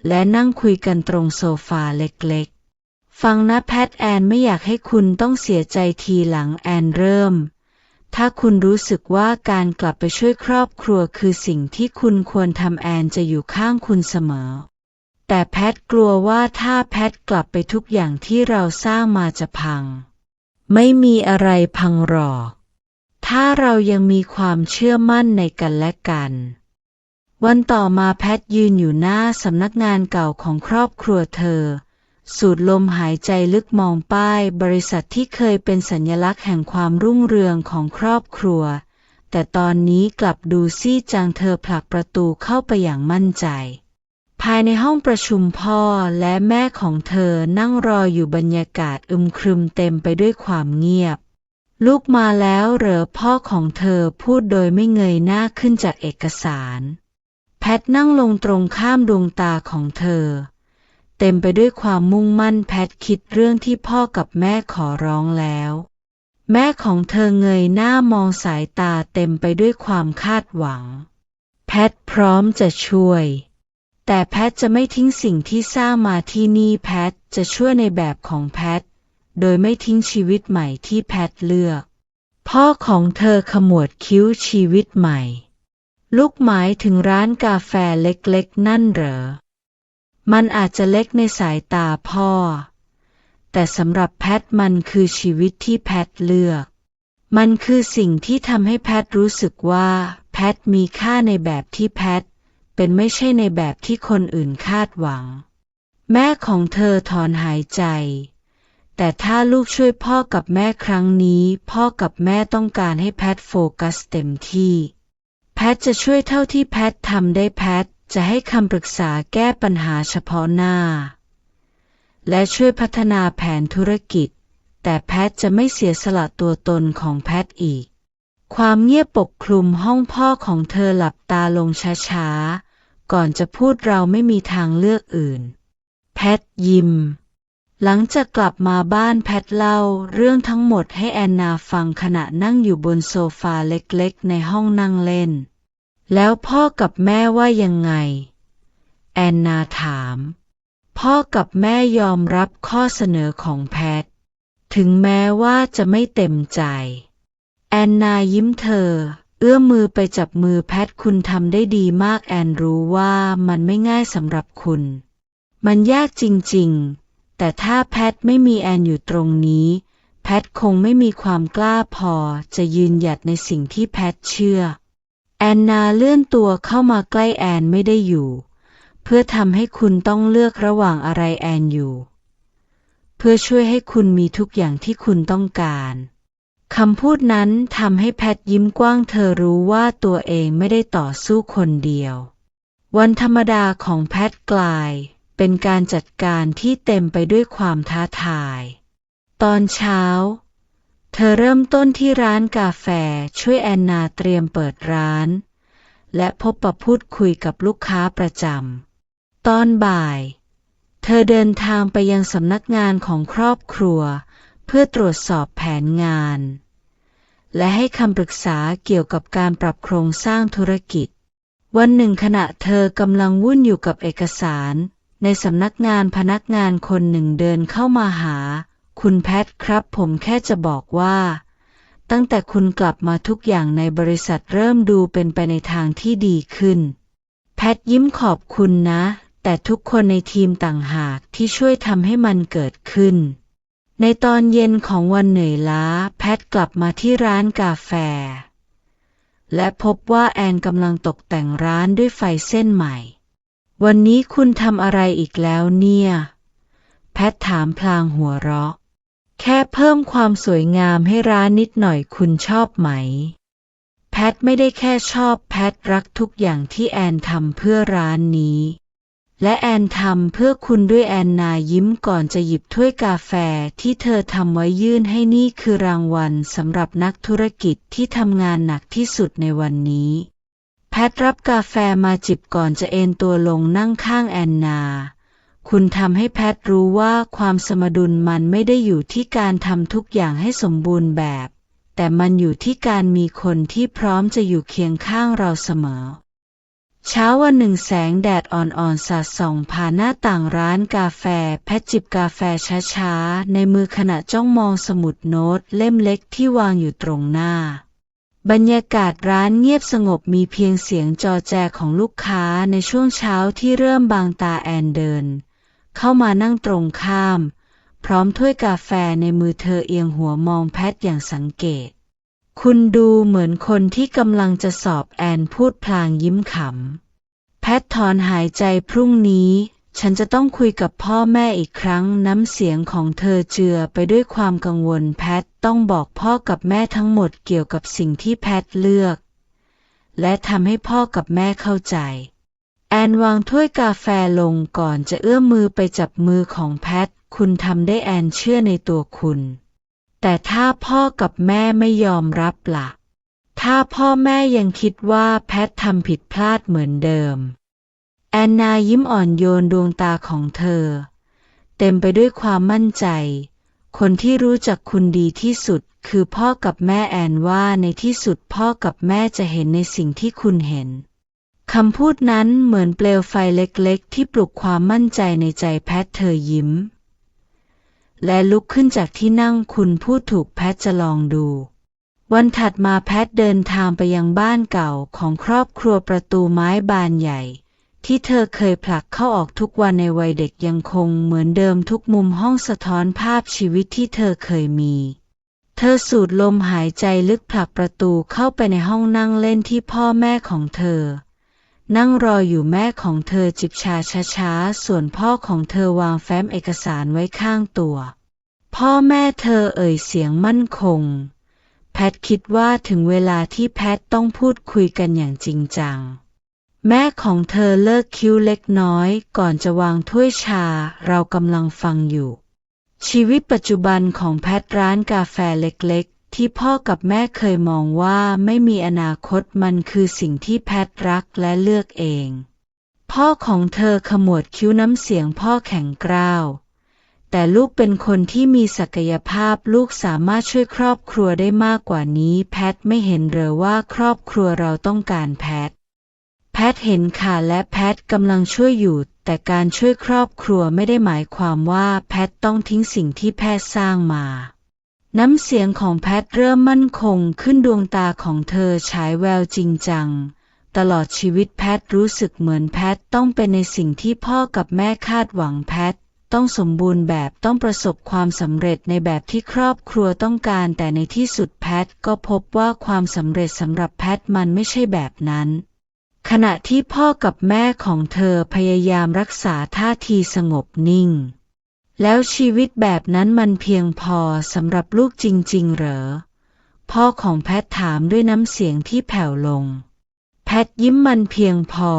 และนั่งคุยกันตรงโซฟาเล็กๆ ฟังนะแพทแอนไม่อยากให้คุณต้องเสียใจทีหลังแอนเริ่มถ้าคุณรู้สึกว่าการกลับไปช่วยครอบครัวคือสิ่งที่คุณควรทำแอนจะอยู่ข้างคุณเสมอแต่แพทกลัวว่าถ้าแพทกลับไปทุกอย่างที่เราสร้างมาจะพังไม่มีอะไรพังหรอกถ้าเรายังมีความเชื่อมั่นในกันและกันวันต่อมาแพทยืนอยู่หน้าสำนักงานเก่าของครอบครัวเธอสูดลมหายใจลึกมองป้ายบริษัทที่เคยเป็นสัญลักษณ์แห่งความรุ่งเรืองของครอบครัวแต่ตอนนี้กลับดูซีดจางเธอผลักประตูเข้าไปอย่างมั่นใจภายในห้องประชุมพ่อและแม่ของเธอนั่งรออยู่บรรยากาศอึมครึมเต็มไปด้วยความเงียบลูกมาแล้วเหรอพ่อของเธอพูดโดยไม่เงยหน้าขึ้นจากเอกสารแพทนั่งลงตรงข้ามดวงตาของเธอเต็มไปด้วยความมุ่งมั่นแพทคิดเรื่องที่พ่อกับแม่ขอร้องแล้วแม่ของเธอเงยหน้ามองสายตาเต็มไปด้วยความคาดหวังแพทพร้อมจะช่วยแต่แพทจะไม่ทิ้งสิ่งที่สร้างมาที่นี่แพทจะช่วยในแบบของแพทโดยไม่ทิ้งชีวิตใหม่ที่แพทเลือกพ่อของเธอขมวดคิ้วชีวิตใหม่ลูกหมายถึงร้านกาแฟเล็กๆนั่นเหรอมันอาจจะเล็กในสายตาพ่อแต่สำหรับแพทมันคือชีวิตที่แพทเลือกมันคือสิ่งที่ทำให้แพทรู้สึกว่าแพทมีค่าในแบบที่แพทเป็นไม่ใช่ในแบบที่คนอื่นคาดหวังแม่ของเธอถอนหายใจแต่ถ้าลูกช่วยพ่อกับแม่ครั้งนี้พ่อกับแม่ต้องการให้แพทโฟกัสเต็มที่แพทจะช่วยเท่าที่แพททำได้แพทจะให้คำปรึกษาแก้ปัญหาเฉพาะหน้าและช่วยพัฒนาแผนธุรกิจแต่แพทจะไม่เสียสละตัวตนของแพทอีกความเงียบปกคลุมห้องพ่อของเธอหลับตาลงช้าๆก่อนจะพูดเราไม่มีทางเลือกอื่นแพทยิ้มหลังจากกลับมาบ้านแพทเล่าเรื่องทั้งหมดให้แอนนาฟังขณะนั่งอยู่บนโซฟาเล็กๆในห้องนั่งเล่นแล้วพ่อกับแม่ว่ายังไงแอนนาถามพ่อกับแม่ยอมรับข้อเสนอของแพทถึงแม้ว่าจะไม่เต็มใจแอนนายิ้มเธอเอื้อมมือไปจับมือแพทคุณทำได้ดีมากแอนรู้ว่ามันไม่ง่ายสำหรับคุณมันยากจริงๆแต่ถ้าแพทไม่มีแอนอยู่ตรงนี้แพทคงไม่มีความกล้าพอจะยืนหยัดในสิ่งที่แพทเชื่อแอนนาเลื่อนตัวเข้ามาใกล้แอนไม่ได้อยู่เพื่อทำให้คุณต้องเลือกระหว่างอะไรแอนอยู่เพื่อช่วยให้คุณมีทุกอย่างที่คุณต้องการคำพูดนั้นทำให้แพทยิ้มกว้างเธอรู้ว่าตัวเองไม่ได้ต่อสู้คนเดียววันธรรมดาของแพทกลายเป็นการจัดการที่เต็มไปด้วยความท้าทายตอนเช้าเธอเริ่มต้นที่ร้านกาแฟช่วยแอนนาเตรียมเปิดร้านและพบปะพูดคุยกับลูกค้าประจำตอนบ่ายเธอเดินทางไปยังสำนักงานของครอบครัวเพื่อตรวจสอบแผนงานและให้คำปรึกษาเกี่ยวกับการปรับโครงสร้างธุรกิจวันหนึ่งขณะเธอกำลังวุ่นอยู่กับเอกสารในสำนักงานพนักงานคนหนึ่งเดินเข้ามาหาคุณแพทครับผมแค่จะบอกว่าตั้งแต่คุณกลับมาทุกอย่างในบริษัทเริ่มดูเป็นไปในทางที่ดีขึ้นแพทยิ้มขอบคุณนะแต่ทุกคนในทีมต่างหากที่ช่วยทำให้มันเกิดขึ้นในตอนเย็นของวันเหนื่อยล้าแพทกลับมาที่ร้านกาแฟและพบว่าแอนกำลังตกแต่งร้านด้วยไฟเส้นใหม่วันนี้คุณทำอะไรอีกแล้วเนี่ยแพทถามพลางหัวเราะแค่เพิ่มความสวยงามให้ร้านนิดหน่อยคุณชอบไหมแพทไม่ได้แค่ชอบแพทรักทุกอย่างที่แอนทำเพื่อร้านนี้และแอนทำเพื่อคุณด้วยแอนนายิ้มก่อนจะหยิบถ้วยกาแฟที่เธอทำไว้ยื่นให้นี่คือรางวัลสำหรับนักธุรกิจที่ทำงานหนักที่สุดในวันนี้แพทรับกาแฟมาจิบก่อนจะเอนตัวลงนั่งข้างแอนนาคุณทำให้แพทรู้ว่าความสมดุลมันไม่ได้อยู่ที่การทำทุกอย่างให้สมบูรณ์แบบแต่มันอยู่ที่การมีคนที่พร้อมจะอยู่เคียงข้างเราเสมอ เช้าวันหนึ่งแสงแดดอ่อนๆสาดส่องผ่านหน้าต่างร้านกาแฟแพทจิบกาแฟช้าๆในมือขณะจ้องมองสมุดโน้ตเล่มเล็กที่วางอยู่ตรงหน้าบรรยากาศร้านเงียบสงบมีเพียงเสียงจอแจของลูกค้าในช่วงเช้าที่เริ่มบางตาแอนเดินเข้ามานั่งตรงข้ามพร้อมถ้วยกาแฟในมือเธอเอียงหัวมองแพทอย่างสังเกตคุณดูเหมือนคนที่กำลังจะสอบแอนพูดพลางยิ้มขำแพทถอนหายใจพรุ่งนี้ฉันจะต้องคุยกับพ่อแม่อีกครั้งน้ำเสียงของเธอเจือไปด้วยความกังวลแพทต้องบอกพ่อกับแม่ทั้งหมดเกี่ยวกับสิ่งที่แพทเลือกและทำให้พ่อกับแม่เข้าใจแอนวางถ้วยกาแฟลงก่อนจะเอื้อมมือไปจับมือของแพทคุณทำได้แอนเชื่อในตัวคุณแต่ถ้าพ่อกับแม่ไม่ยอมรับล่ะถ้าพ่อแม่ยังคิดว่าแพททำผิดพลาดเหมือนเดิมแอนนายิ้มอ่อนโยนดวงตาของเธอเต็มไปด้วยความมั่นใจคนที่รู้จักคุณดีที่สุดคือพ่อกับแม่แอนว่าในที่สุดพ่อกับแม่จะเห็นในสิ่งที่คุณเห็นคำพูดนั้นเหมือนเปลวไฟเล็กๆที่ปลุกความมั่นใจในใจแพทเธอยิ้มและลุกขึ้นจากที่นั่งคุณพูดถูกแพทจะลองดูวันถัดมาแพทเดินทางไปยังบ้านเก่าของครอบครัวประตูไม้บานใหญ่ที่เธอเคยผลักเข้าออกทุกวันในวัยเด็กยังคงเหมือนเดิมทุกมุมห้องสะท้อนภาพชีวิตที่เธอเคยมีเธอสูดลมหายใจลึกผลักประตูเข้าไปในห้องนั่งเล่นที่พ่อแม่ของเธอนั่งรออยู่แม่ของเธอจิบชาช้าๆส่วนพ่อของเธอวางแฟ้มเอกสารไว้ข้างตัวพ่อแม่เธอเอ่ยเสียงมั่นคงแพทคิดว่าถึงเวลาที่แพทต้องพูดคุยกันอย่างจริงจังแม่ของเธอเลิกคิ้วเล็กน้อยก่อนจะวางถ้วยชาเรากำลังฟังอยู่ชีวิตปัจจุบันของแพทร้านกาแฟเล็กๆที่พ่อกับแม่เคยมองว่าไม่มีอนาคตมันคือสิ่งที่แพทรักและเลือกเองพ่อของเธอขมวดคิ้วน้ำเสียงพ่อแข็งกร้าวแต่ลูกเป็นคนที่มีศักยภาพลูกสามารถช่วยครอบครัวได้มากกว่านี้แพทไม่เห็นหรือว่าครอบครัวเราต้องการแพทเห็นค่ะและแพทกำลังช่วยอยู่แต่การช่วยครอบครัวไม่ได้หมายความว่าแพทต้องทิ้งสิ่งที่แพทสร้างมาน้ำเสียงของแพทเริ่มมั่นคงขึ้นดวงตาของเธอฉายแววจริงจังตลอดชีวิตแพทรู้สึกเหมือนแพทต้องเป็นในสิ่งที่พ่อกับแม่คาดหวังแพทต้องสมบูรณ์แบบต้องประสบความสำเร็จในแบบที่ครอบครัวต้องการแต่ในที่สุดแพทก็พบว่าความสำเร็จสำหรับแพทมันไม่ใช่แบบนั้นขณะที่พ่อกับแม่ของเธอพยายามรักษาท่าทีสงบนิ่งแล้วชีวิตแบบนั้นมันเพียงพอสำหรับลูกจริงๆเหรอพ่อของแพทถามด้วยน้ำเสียงที่แผ่วลงแพทยิ้มมันเพียงพอ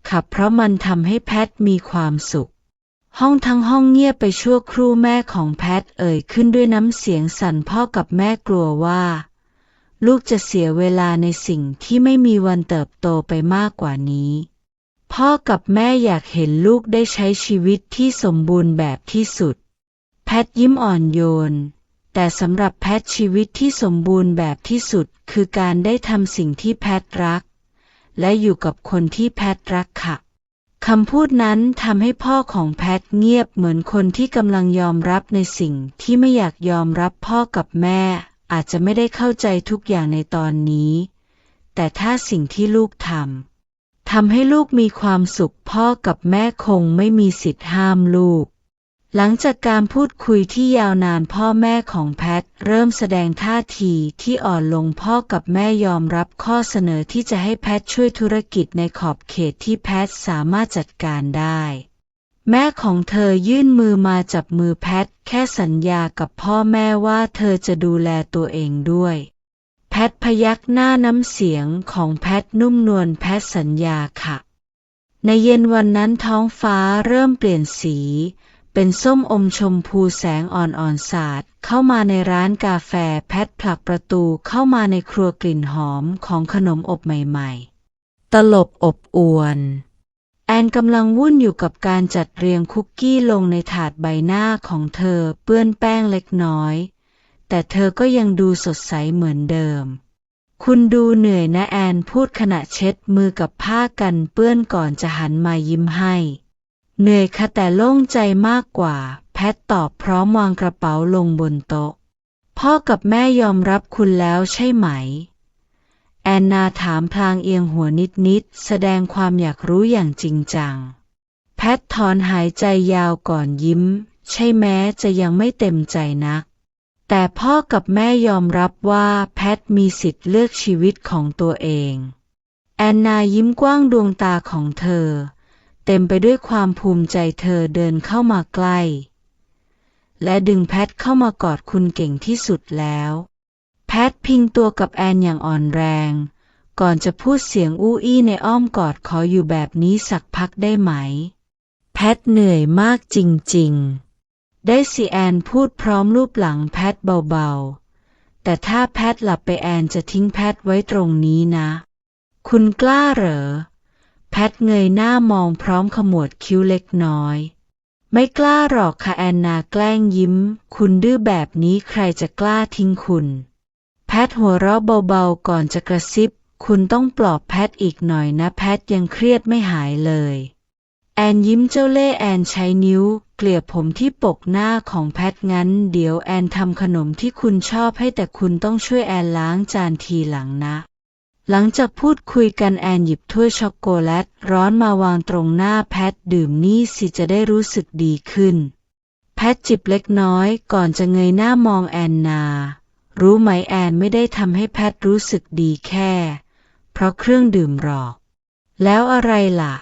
ค่ะเพราะมันทำให้แพทมีความสุขห้องทั้งห้องเงียบไปชั่วครู่แม่ของแพทเอ่ยขึ้นด้วยน้ำเสียงสั่นพ่อกับแม่กลัวว่าลูกจะเสียเวลาในสิ่งที่ไม่มีวันเติบโตไปมากกว่านี้พ่อกับแม่อยากเห็นลูกได้ใช้ชีวิตที่สมบูรณ์แบบที่สุดแพทยิ้มอ่อนโยนแต่สำหรับแพทชีวิตที่สมบูรณ์แบบที่สุดคือการได้ทำสิ่งที่แพทรักและอยู่กับคนที่แพทรักค่ะคำพูดนั้นทำให้พ่อของแพทเงียบเหมือนคนที่กำลังยอมรับในสิ่งที่ไม่อยากยอมรับพ่อกับแม่อาจจะไม่ได้เข้าใจทุกอย่างในตอนนี้แต่ถ้าสิ่งที่ลูกทำให้ลูกมีความสุขพ่อกับแม่คงไม่มีสิทธิ์ห้ามลูกหลังจากการพูดคุยที่ยาวนานพ่อแม่ของแพทเริ่มแสดงท่าทีที่อ่อนลงพ่อกับแม่ยอมรับข้อเสนอที่จะให้แพทช่วยธุรกิจในขอบเขตที่แพทสามารถจัดการได้แม่ของเธอยื่นมือมาจับมือแพทแค่สัญญากับพ่อแม่ว่าเธอจะดูแลตัวเองด้วยแพทพยักหน้าน้ำเสียงของแพทนุ่มนวลแพทสัญญาค่ะในเย็นวันนั้นท้องฟ้าเริ่มเปลี่ยนสีเป็นส้มอมชมพูแสงอ่อนๆสาดเข้ามาในร้านกาแฟแพทผลักประตูเข้ามาในครัวกลิ่นหอมของขนมอบใหม่ๆตลบอบอวนแอนกำลังวุ่นอยู่กับการจัดเรียงคุกกี้ลงในถาดใบหน้าของเธอเปื้อนแป้งเล็กน้อยแต่เธอก็ยังดูสดใสเหมือนเดิม คุณดูเหนื่อยนะแอนพูดขณะเช็ดมือกับผ้ากันเปื้อนก่อนจะหันมายิ้มให้เหนื่อยค่ะแต่โล่งใจมากกว่าแพทตอบพร้อมวางกระเป๋าลงบนโต๊ะพ่อกับแม่ยอมรับคุณแล้วใช่ไหมแอนนาถามพลางเอียงหัวนิดๆแสดงความอยากรู้อย่างจริงจังแพทถอนหายใจยาวก่อนยิ้มใช่แม้จะยังไม่เต็มใจนักแต่พ่อกับแม่ยอมรับว่าแพทมีสิทธิ์เลือกชีวิตของตัวเองแอนนายิ้มกว้างดวงตาของเธอเต็มไปด้วยความภูมิใจเธอเดินเข้ามาใกล้และดึงแพทเข้ามากอดคุณเก่งที่สุดแล้วแพทพิงตัวกับแอนอย่างอ่อนแรงก่อนจะพูดเสียงอู้อี้ในอ้อมกอดขออยู่แบบนี้สักพักได้ไหมแพทเหนื่อยมากจริงๆได้สิแอนพูดพร้อมลูบหลังแพทเบาๆแต่ถ้าแพทหลับไปแอนจะทิ้งแพทไว้ตรงนี้นะคุณกล้าเหรอแพทเงยหน้ามองพร้อมขมวดคิ้วเล็กน้อยไม่กล้าหรอกค่ะแอนนาแกล้งยิ้มคุณดื้อแบบนี้ใครจะกล้าทิ้งคุณแพทหัวเราะเบาๆก่อนจะกระซิบคุณต้องปลอบแพทอีกหน่อยนะแพทยังเครียดไม่หายเลยแอนยิ้มเจ้าเล่ห์แอนใช้นิ้วเกลี่ยผมที่ปกหน้าของแพทงั้นเดี๋ยวแอนทำขนมที่คุณชอบให้แต่คุณต้องช่วยแอนล้างจานทีหลังนะหลังจากพูดคุยกันแอนหยิบถ้วยช็อกโกแลตร้อนมาวางตรงหน้าแพทดื่มนี่สิจะได้รู้สึกดีขึ้นแพทจิบเล็กน้อยก่อนจะเงยหน้ามองแอนนารู้ไหมแอนไม่ได้ทำให้แพทรู้สึกดีแค่เพราะเครื่องดื่มหรอกแล้วอะไรล่ะ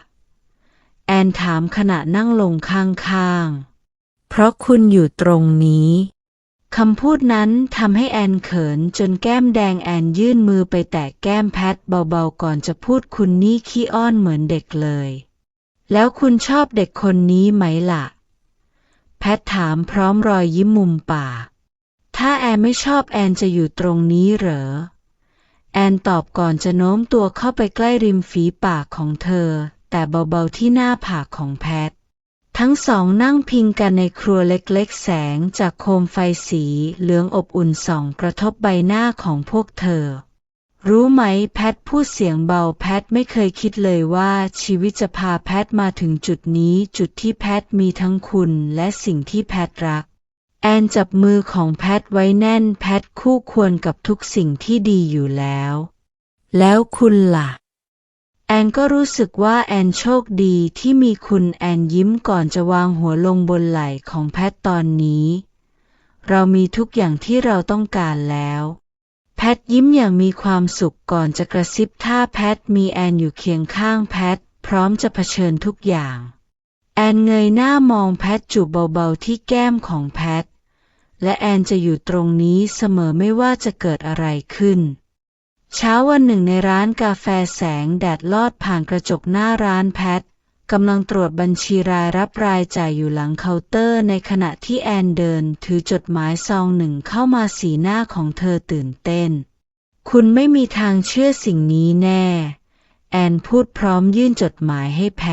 แอนถามขณะนั่งลงข้างๆเพราะคุณอยู่ตรงนี้คำพูดนั้นทำให้แอนเขินจนแก้มแดงแอนยื่นมือไปแตะแก้มแพทเบาๆก่อนจะพูดคุณนี่ขี้อ้อนเหมือนเด็กเลยแล้วคุณชอบเด็กคนนี้ไหมล่ะแพทถามพร้อมรอยยิ้มมุมปากถ้าแอนไม่ชอบแอนจะอยู่ตรงนี้เหรอแอนตอบก่อนจะโน้มตัวเข้าไปใกล้ริมฝีปากของเธอแต่เบาๆที่หน้าผากของแพททั้งสองนั่งพิงกันในครัวเล็กๆแสงจากโคมไฟสีเหลืองอบอุ่นส่องกระทบใบหน้าของพวกเธอรู้ไหมแพทพูดเสียงเบาแพทไม่เคยคิดเลยว่าชีวิตจะพาแพทมาถึงจุดนี้จุดที่แพทมีทั้งคุณและสิ่งที่แพทรักแอนจับมือของแพทไว้แน่นแพทคู่ควรกับทุกสิ่งที่ดีอยู่แล้วคุณล่ะแอนก็รู้สึกว่าแอนโชคดีที่มีคุณแอนยิ้มก่อนจะวางหัวลงบนไหล่ของแพทตอนนี้เรามีทุกอย่างที่เราต้องการแล้วแพทยิ้มอย่างมีความสุขก่อนจะกระซิบถ้าแพทมีแอนอยู่เคียงข้างแพทพร้อมจะเผชิญทุกอย่างแอนเงยหน้ามองแพทจูบเบาๆที่แก้มของแพทและแอนจะอยู่ตรงนี้เสมอไม่ว่าจะเกิดอะไรขึ้นเช้าวันหนึ่งในร้านกาแฟแสงแดดลอดผ่านกระจกหน้าร้านแพทกำลังตรวจบัญชีรายรับรายจ่ายอยู่หลังเคาน์เตอร์ในขณะที่แอนเดินถือจดหมายซองหนึ่งเข้ามาสีหน้าของเธอตื่นเต้นคุณไม่มีทางเชื่อสิ่งนี้แน่แอนพูดพร้อมยื่นจดหมายให้แพ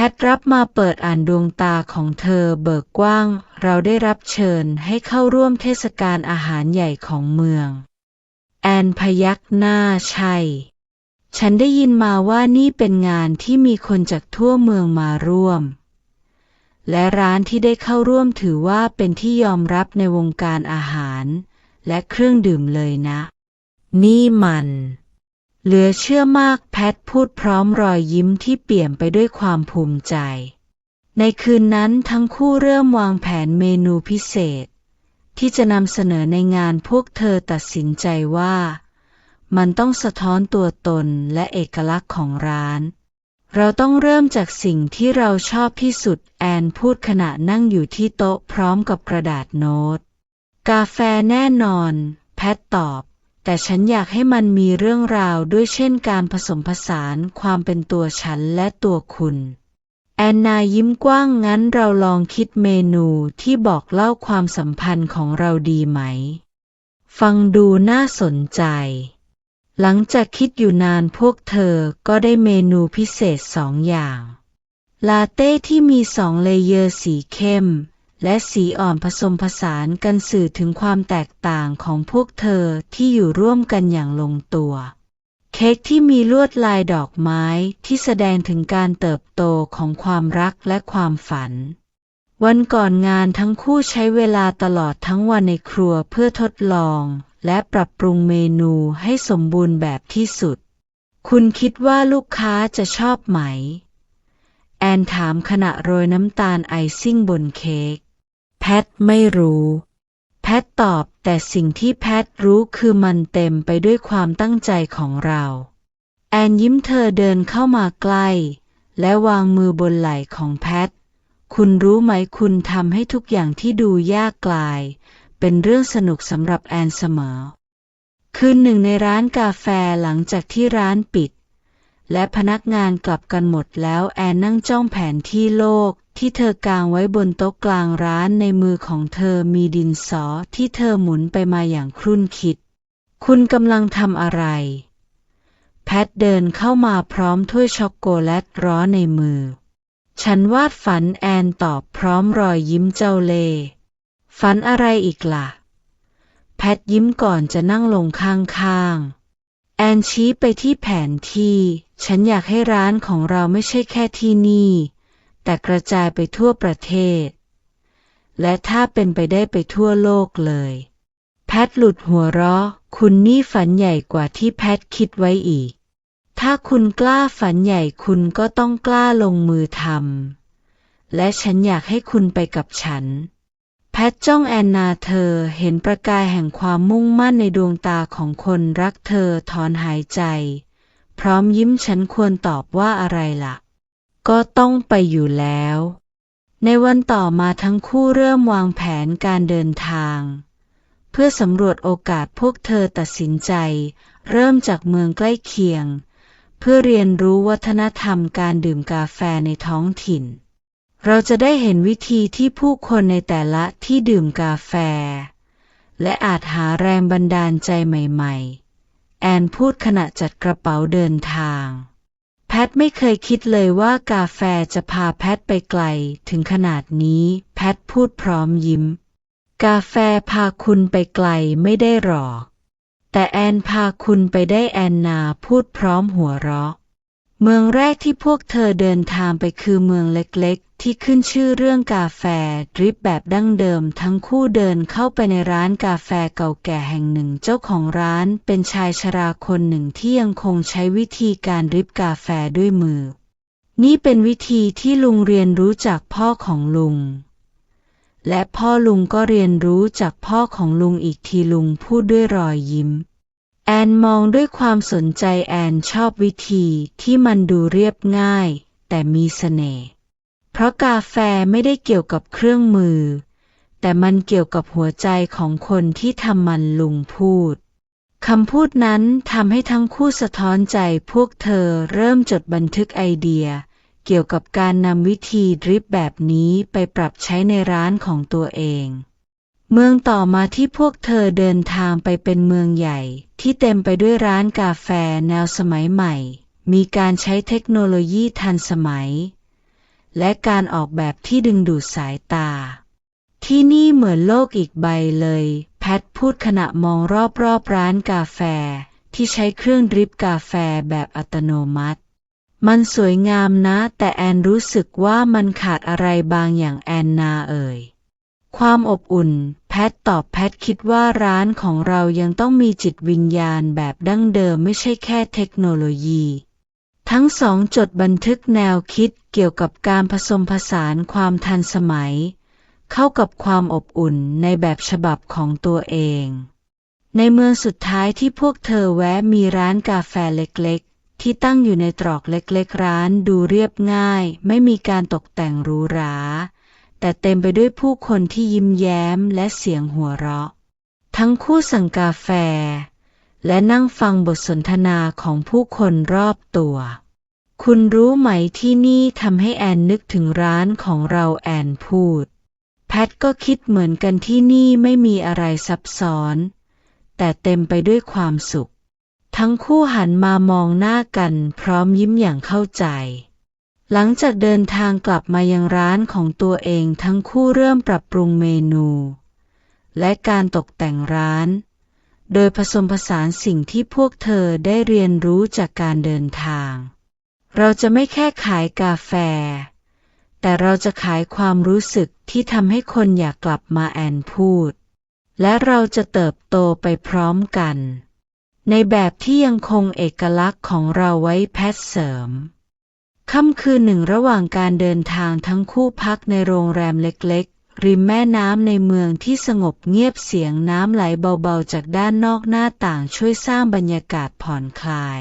ทรับมาเปิดอ่านดวงตาของเธอเบิกกว้างเราได้รับเชิญให้เข้าร่วมเทศกาลอาหารใหญ่ของเมืองแอนพยักหน้าใช่ฉันได้ยินมาว่านี่เป็นงานที่มีคนจากทั่วเมืองมาร่วมและร้านที่ได้เข้าร่วมถือว่าเป็นที่ยอมรับในวงการอาหารและเครื่องดื่มเลยนะนี่มันเหลือเชื่อมากแพทพูดพร้อมรอยยิ้มที่เปี่ยมไปด้วยความภูมิใจในคืนนั้นทั้งคู่เริ่มวางแผนเมนูพิเศษที่จะนำเสนอในงานพวกเธอตัดสินใจว่ามันต้องสะท้อนตัวตนและเอกลักษณ์ของร้านเราต้องเริ่มจากสิ่งที่เราชอบที่สุดแอนพูดขณะนั่งอยู่ที่โต๊ะพร้อมกับกระดาษโน้ตกาแฟแน่นอนแพทตอบแต่ฉันอยากให้มันมีเรื่องราวด้วยเช่นการผสมผสานความเป็นตัวฉันและตัวคุณแอนนายิ้มกว้างงั้นเราลองคิดเมนูที่บอกเล่าความสัมพันธ์ของเราดีไหมฟังดูน่าสนใจหลังจากคิดอยู่นานพวกเธอก็ได้เมนูพิเศษ2 อย่างลาเต้ที่มี2 เลเยอร์สีเข้ม และสีอ่อนผสมผสานกันสื่อถึงความแตกต่างของพวกเธอที่อยู่ร่วมกันอย่างลงตัวเค้กที่มีลวดลายดอกไม้ที่แสดงถึงการเติบโตของความรักและความฝันวันก่อนงานทั้งคู่ใช้เวลาตลอดทั้งวันในครัวเพื่อทดลองและปรับปรุงเมนูให้สมบูรณ์แบบที่สุดคุณคิดว่าลูกค้าจะชอบไหมแอนถามขณะโรยน้ำตาลไอซิ่งบนเค้กแพทไม่รู้แพทตอบแต่สิ่งที่แพทรู้คือมันเต็มไปด้วยความตั้งใจของเราแอนยิ้มเธอเดินเข้ามาใกล้และวางมือบนไหล่ของแพทคุณรู้ไหมคุณทำให้ทุกอย่างที่ดูยากกลายเป็นเรื่องสนุกสำหรับแอนเสมอคืนหนึ่งในร้านกาแฟหลังจากที่ร้านปิดและพนักงานกลับกันหมดแล้วแอนนั่งจ้องแผนที่โลกที่เธอกางไว้บนโต๊ะกลางร้านในมือของเธอมีดินสอที่เธอหมุนไปมาอย่างครุ่นคิดคุณกำลังทำอะไรแพทเดินเข้ามาพร้อมถ้วยช็อกโกแลตร้อนในมือฉันวาดฝันแอนตอบพร้อมรอยยิ้มเจ้าเล่ห์ฝันอะไรอีกล่ะแพทยิ้มก่อนจะนั่งลงข้างๆแอนชี้ไปที่แผนที่ฉันอยากให้ร้านของเราไม่ใช่แค่ที่นี่แต่กระจายไปทั่วประเทศและถ้าเป็นไปได้ไปทั่วโลกเลยแพทหลุดหัวเราะคุณนี่ฝันใหญ่กว่าที่แพทคิดไว้อีกถ้าคุณกล้าฝันใหญ่คุณก็ต้องกล้าลงมือทำและฉันอยากให้คุณไปกับฉันแพทจ้องแอนนาเธอเห็นประกายแห่งความมุ่งมั่นในดวงตาของคนรักเธอถอนหายใจพร้อมยิ้มฉันควรตอบว่าอะไรล่ะก็ต้องไปอยู่แล้วในวันต่อมาทั้งคู่เริ่มวางแผนการเดินทางเพื่อสำรวจโอกาสพวกเธอตัดสินใจเริ่มจากเมืองใกล้เคียงเพื่อเรียนรู้วัฒนธรรมการดื่มกาแฟในท้องถิ่นเราจะได้เห็นวิธีที่ผู้คนในแต่ละที่ดื่มกาแฟและอาจหาแรงบันดาลใจใหม่ๆแอนพูดขณะจัดกระเป๋าเดินทางแพทไม่เคยคิดเลยว่ากาแฟจะพาแพทไปไกลถึงขนาดนี้แพทพูดพร้อมยิ้มกาแฟพาคุณไปไกลไม่ได้หรอกแต่แอนพาคุณไปได้แอนนาพูดพร้อมหัวเราะเมืองแรกที่พวกเธอเดินทางไปคือเมืองเล็กๆที่ขึ้นชื่อเรื่องกาแฟดริปแบบดั้งเดิมทั้งคู่เดินเข้าไปในร้านกาแฟเก่าแก่แห่งหนึ่งเจ้าของร้านเป็นชายชราคนหนึ่งที่ยังคงใช้วิธีการดริปกาแฟด้วยมือนี่เป็นวิธีที่ลุงเรียนรู้จากพ่อของลุงและพ่อลุงก็เรียนรู้จากพ่อของลุงอีกทีลุงพูดด้วยรอยยิ้มแอนมองด้วยความสนใจแอนชอบวิธีที่มันดูเรียบง่ายแต่มีเสน่ห์เพราะกาแฟไม่ได้เกี่ยวกับเครื่องมือแต่มันเกี่ยวกับหัวใจของคนที่ทำมันลุงพูดคำพูดนั้นทำให้ทั้งคู่สะท้อนใจพวกเธอเริ่มจดบันทึกไอเดียเกี่ยวกับการนำวิธีดริปแบบนี้ไปปรับใช้ในร้านของตัวเองเมืองต่อมาที่พวกเธอเดินทางไปเป็นเมืองใหญ่ที่เต็มไปด้วยร้านกาแฟแนวสมัยใหม่มีการใช้เทคโนโลยีทันสมัยและการออกแบบที่ดึงดูดสายตาที่นี่เหมือนโลกอีกใบเลยแพทพูดขณะมองรอบๆร้านกาแฟที่ใช้เครื่องดริปกาแฟแบบอัตโนมัติมันสวยงามนะแต่แอนรู้สึกว่ามันขาดอะไรบางอย่างแอนนาเอ่ยความอบอุ่นแพทตอบแพทคิดว่าร้านของเรายังต้องมีจิตวิญญาณแบบดั้งเดิมไม่ใช่แค่เทคโนโลยีทั้งสองจดบันทึกแนวคิดเกี่ยวกับการผสมผสานความทันสมัยเข้ากับความอบอุ่นในแบบฉบับของตัวเองในเมืองสุดท้ายที่พวกเธอแวะมีร้านกาแฟเล็กๆที่ตั้งอยู่ในตรอกเล็กๆร้านดูเรียบง่ายไม่มีการตกแต่งหรูหราแต่เต็มไปด้วยผู้คนที่ยิ้มแย้มและเสียงหัวเราะทั้งคู่สั่งกาแฟและนั่งฟังบทสนทนาของผู้คนรอบตัวคุณรู้ไหมที่นี่ทำให้แอนนึกถึงร้านของเราแอนพูดแพทก็คิดเหมือนกันที่นี่ไม่มีอะไรซับซ้อนแต่เต็มไปด้วยความสุขทั้งคู่หันมามองหน้ากันพร้อมยิ้มอย่างเข้าใจ หลังจากเดินทางกลับมายังร้านของตัวเองทั้งคู่เริ่มปรับปรุงเมนูและการตกแต่งร้านโดยผสมผสานสิ่งที่พวกเธอได้เรียนรู้จากการเดินทางเราจะไม่แค่ขายกาแฟแต่เราจะขายความรู้สึกที่ทำให้คนอยากกลับมาแอนพูดและเราจะเติบโตไปพร้อมกันในแบบที่ยังคงเอกลักษณ์ของเราไว้แพทเสริมค่ำคืนหนึ่งระหว่างการเดินทางทั้งคู่พักในโรงแรมเล็กๆริมแม่น้ำในเมืองที่สงบเงียบเสียงน้ำไหลเบาๆจากด้านนอกหน้าต่างช่วยสร้างบรรยากาศผ่อนคลาย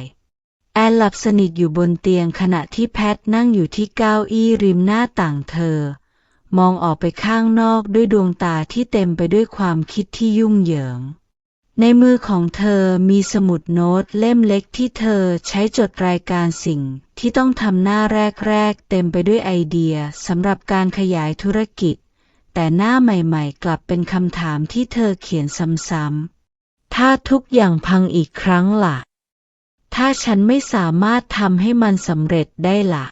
แอนหลับสนิทอยู่บนเตียงขณะที่แพทนั่งอยู่ที่เก้าอี้ริมหน้าต่างเธอมองออกไปข้างนอกด้วยดวงตาที่เต็มไปด้วยความคิดที่ยุ่งเหยิงในมือของเธอมีสมุดโน้ตเล่มเล็กที่เธอใช้จดรายการสิ่งที่ต้องทำหน้าแรกๆเต็มไปด้วยไอเดียสำหรับการขยายธุรกิจแต่หน้าใหม่ๆกลับเป็นคำถามที่เธอเขียนซ้ำๆถ้าทุกอย่างพังอีกครั้งล่ะถ้าฉันไม่สามารถทำให้มันสำเร็จได้ล่ะ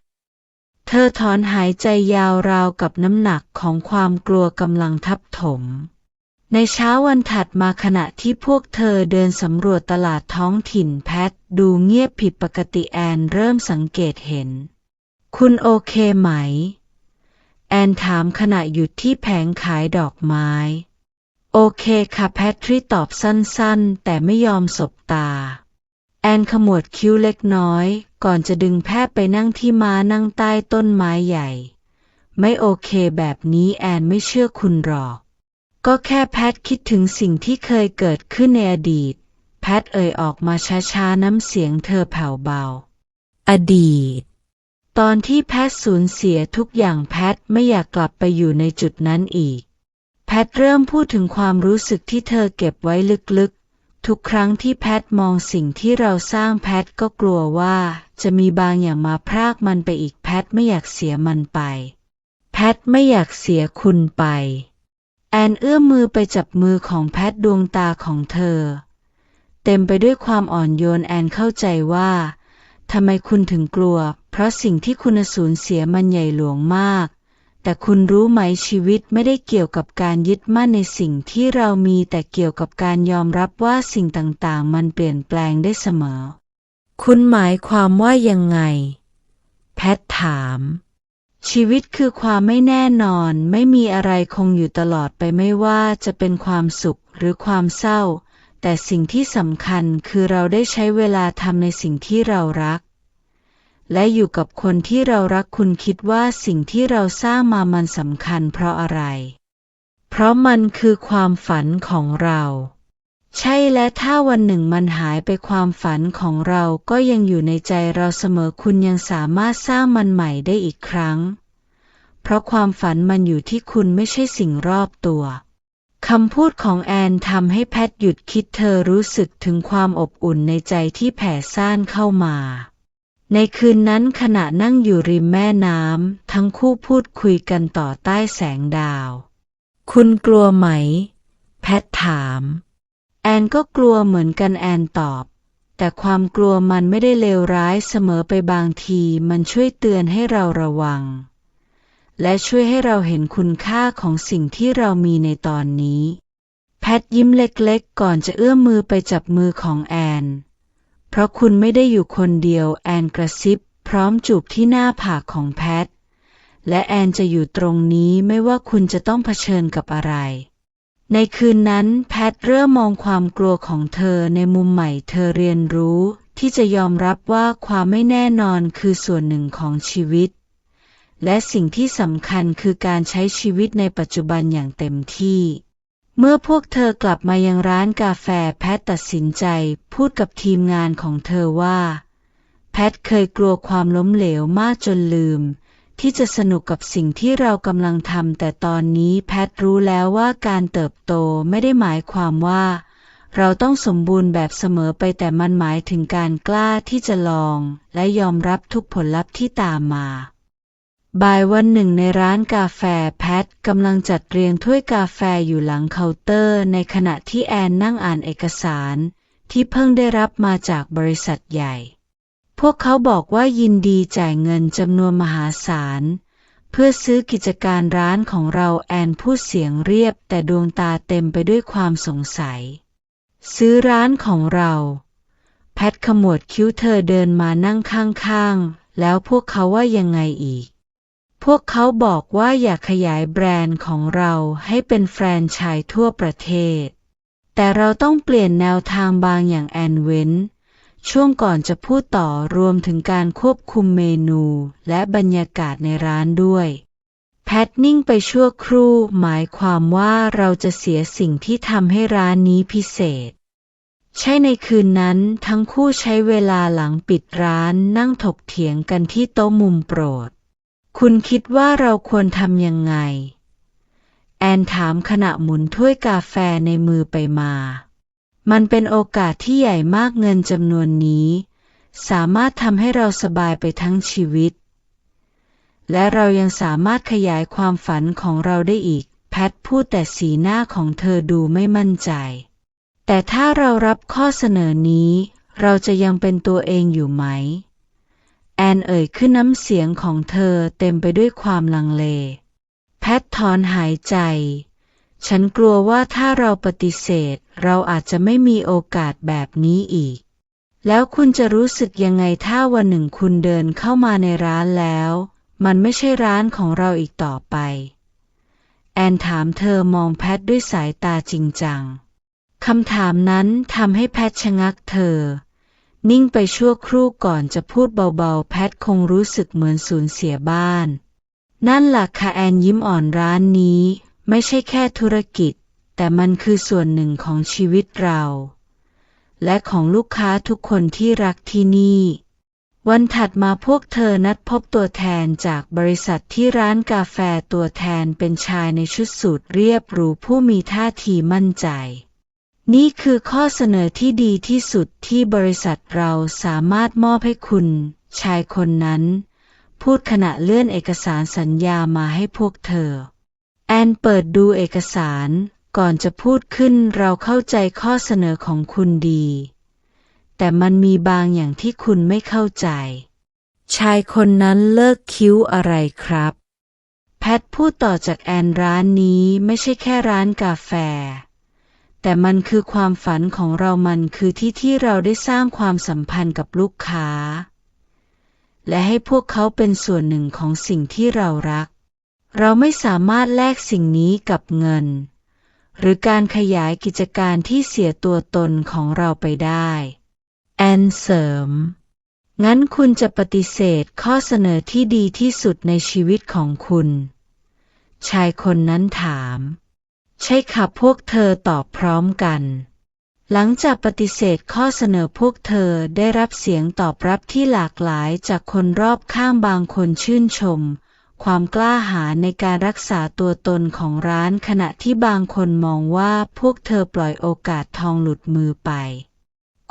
เธอถอนหายใจยาวราวกับน้ำหนักของความกลัวกำลังทับถมในเช้าวันถัดมาขณะที่พวกเธอเดินสำรวจตลาดท้องถิ่นแพทดูเงียบผิดปกติแอนเริ่มสังเกตเห็นคุณโอเคไหมแอนถามขณะหยุดที่แผงขายดอกไม้โอเคค่ะแพทริตอบสั้นๆแต่ไม่ยอมสบตาแอนขมวดคิ้วเล็กน้อยก่อนจะดึงแพทไปนั่งที่ม้านั่งใต้ต้นไม้ใหญ่ไม่โอเคแบบนี้แอนไม่เชื่อคุณหรอกก็แค่แพทคิดถึงสิ่งที่เคยเกิดขึ้นในอดีตแพทเอ่ยออกมาช้าๆน้ำเสียงเธอแผ่วเบาอดีตตอนที่แพทสูญเสียทุกอย่างแพทไม่อยากกลับไปอยู่ในจุดนั้นอีกแพทเริ่มพูดถึงความรู้สึกที่เธอเก็บไว้ลึกๆทุกครั้งที่แพทมองสิ่งที่เราสร้างแพทก็กลัวว่าจะมีบางอย่างมาพรากมันไปอีกแพทไม่อยากเสียมันไปแพทไม่อยากเสียคุณไปแอนเอื้อมมือไปจับมือของแพทดวงตาของเธอเต็มไปด้วยความอ่อนโยนแอนเข้าใจว่าทำไมคุณถึงกลัวเพราะสิ่งที่คุณสูญเสียมันใหญ่หลวงมากแต่คุณรู้ไหมชีวิตไม่ได้เกี่ยวกับการยึดมั่นในสิ่งที่เรามีแต่เกี่ยวกับการยอมรับว่าสิ่งต่างๆมันเปลี่ยนแปลงได้เสมอคุณหมายความว่ายังไงแพทถามชีวิตคือความไม่แน่นอนไม่มีอะไรคงอยู่ตลอดไปไม่ว่าจะเป็นความสุขหรือความเศร้าแต่สิ่งที่สำคัญคือเราได้ใช้เวลาทำในสิ่งที่เรารักและอยู่กับคนที่เรารักคุณคิดว่าสิ่งที่เราสร้างมามันสำคัญเพราะอะไรเพราะมันคือความฝันของเราใช่และถ้าวันหนึ่งมันหายไปความฝันของเราก็ยังอยู่ในใจเราเสมอคุณยังสามารถสร้างมันใหม่ได้อีกครั้งเพราะความฝันมันอยู่ที่คุณไม่ใช่สิ่งรอบตัวคำพูดของแอนทำให้แพทหยุดคิดเธอรู้สึกถึงความอบอุ่นในใจที่แผ่ซ่านเข้ามาในคืนนั้นขณะนั่งอยู่ริมแม่น้ำทั้งคู่พูดคุยกันต่อใต้แสงดาวคุณกลัวไหมแพทถามแอนก็กลัวเหมือนกันแอนตอบแต่ความกลัวมันไม่ได้เลวร้ายเสมอไปบางทีมันช่วยเตือนให้เราระวังและช่วยให้เราเห็นคุณค่าของสิ่งที่เรามีในตอนนี้แพทยิ้มเล็กๆก่อนจะเอื้อมมือไปจับมือของแอนเพราะคุณไม่ได้อยู่คนเดียวแอนกระซิบพร้อมจูบที่หน้าผากของแพทและแอนจะอยู่ตรงนี้ไม่ว่าคุณจะต้องเผชิญกับอะไรในคืนนั้นแพทเริ่มมองความกลัวของเธอในมุมใหม่เธอเรียนรู้ที่จะยอมรับว่าความไม่แน่นอนคือส่วนหนึ่งของชีวิตและสิ่งที่สำคัญคือการใช้ชีวิตในปัจจุบันอย่างเต็มที่เมื่อพวกเธอกลับมายังร้านกาแฟแพทตัดสินใจพูดกับทีมงานของเธอว่าแพทเคยกลัวความล้มเหลวมากจนลืมที่จะสนุกกับสิ่งที่เรากำลังทำแต่ตอนนี้แพทรู้แล้วว่าการเติบโตไม่ได้หมายความว่าเราต้องสมบูรณ์แบบเสมอไปแต่มันหมายถึงการกล้าที่จะลองและยอมรับทุกผลลัพธ์ที่ตามมาบ่ายวันหนึ่งในร้านกาแฟแพทกำลังจัดเรียงถ้วยกาแฟอยู่หลังเคาน์เตอร์ในขณะที่แอนนั่งอ่านเอกสารที่เพิ่งได้รับมาจากบริษัทใหญ่ พวกเขาบอกว่ายินดีจ่ายเงินจำนวนมหาศาลเพื่อซื้อกิจการร้านของเราแอนพูดเสียงเรียบแต่ดวงตาเต็มไปด้วยความสงสัยซื้อร้านของเราแพทขมวดคิ้วเธอเดินมานั่งข้างๆแล้วพวกเขาว่ายังไงอีกพวกเขาบอกว่าอยากขยายแบรนด์ของเราให้เป็นแฟรนไชส์ทั่วประเทศแต่เราต้องเปลี่ยนแนวทางบางอย่างแอนเว้นช่วงก่อนจะพูดต่อรวมถึงการควบคุมเมนูและบรรยากาศในร้านด้วยแพทนิ่งไปชั่วครู่หมายความว่าเราจะเสียสิ่งที่ทำให้ร้านนี้พิเศษใช่ในคืนนั้นทั้งคู่ใช้เวลาหลังปิดร้านนั่งถกเถียงกันที่โต๊ะมุมโปรดคุณคิดว่าเราควรทำยังไงแอนถามขณะหมุนถ้วยกาแฟในมือไปมามันเป็นโอกาสที่ใหญ่มากเงินจำนวนนี้สามารถทำให้เราสบายไปทั้งชีวิตและเรายังสามารถขยายความฝันของเราได้อีกแพทพูดแต่สีหน้าของเธอดูไม่มั่นใจแต่ถ้าเรารับข้อเสนอนี้เราจะยังเป็นตัวเองอยู่ไหมแอนเอ่ยขึ้นน้ำเสียงของเธอเต็มไปด้วยความลังเลแพทถอนหายใจฉันกลัวว่าถ้าเราปฏิเสธเราอาจจะไม่มีโอกาสแบบนี้อีกแล้วคุณจะรู้สึกยังไงถ้าวันหนึ่งคุณเดินเข้ามาในร้านแล้วมันไม่ใช่ร้านของเราอีกต่อไปแอนถามเธอมองแพทด้วยสายตาจริงจังคำถามนั้นทำให้แพทชะงักเธอนิ่งไปชั่วครู่ก่อนจะพูดเบาๆแพทคงรู้สึกเหมือนสูญเสียบ้านนั่นล่ะค่ะแอนยิ้มอ่อนร้านนี้ไม่ใช่แค่ธุรกิจแต่มันคือส่วนหนึ่งของชีวิตเราและของลูกค้าทุกคนที่รักที่นี่วันถัดมาพวกเธอนัดพบตัวแทนจากบริษัทที่ร้านกาแฟตัวแทนเป็นชายในชุดสูทเรียบหรูผู้มีท่าทีมั่นใจนี่คือข้อเสนอที่ดีที่สุดที่บริษัทเราสามารถมอบให้คุณชายคนนั้นพูดขณะเลื่อนเอกสารสัญญามาให้พวกเธอแอนเปิดดูเอกสารก่อนจะพูดขึ้นเราเข้าใจข้อเสนอของคุณดีแต่มันมีบางอย่างที่คุณไม่เข้าใจชายคนนั้นเลิกคิ้วอะไรครับแพทพูดต่อจากแอนร้านนี้ไม่ใช่แค่ร้านกาแฟแต่มันคือความฝันของเรามันคือที่เราได้สร้างความสัมพันธ์กับลูกค้าและให้พวกเขาเป็นส่วนหนึ่งของสิ่งที่เรารักเราไม่สามารถแลกสิ่งนี้กับเงินหรือการขยายกิจการที่เสียตัวตนของเราไปได้แอนเสริมงั้นคุณจะปฏิเสธข้อเสนอที่ดีที่สุดในชีวิตของคุณชายคนนั้นถามใช่ค่ะพวกเธอตอบพร้อมกันหลังจากปฏิเสธข้อเสนอพวกเธอได้รับเสียงตอบรับที่หลากหลายจากคนรอบข้างบางคนชื่นชมความกล้าหาญในการรักษาตัวตนของร้านขณะที่บางคนมองว่าพวกเธอปล่อยโอกาสทองหลุดมือไป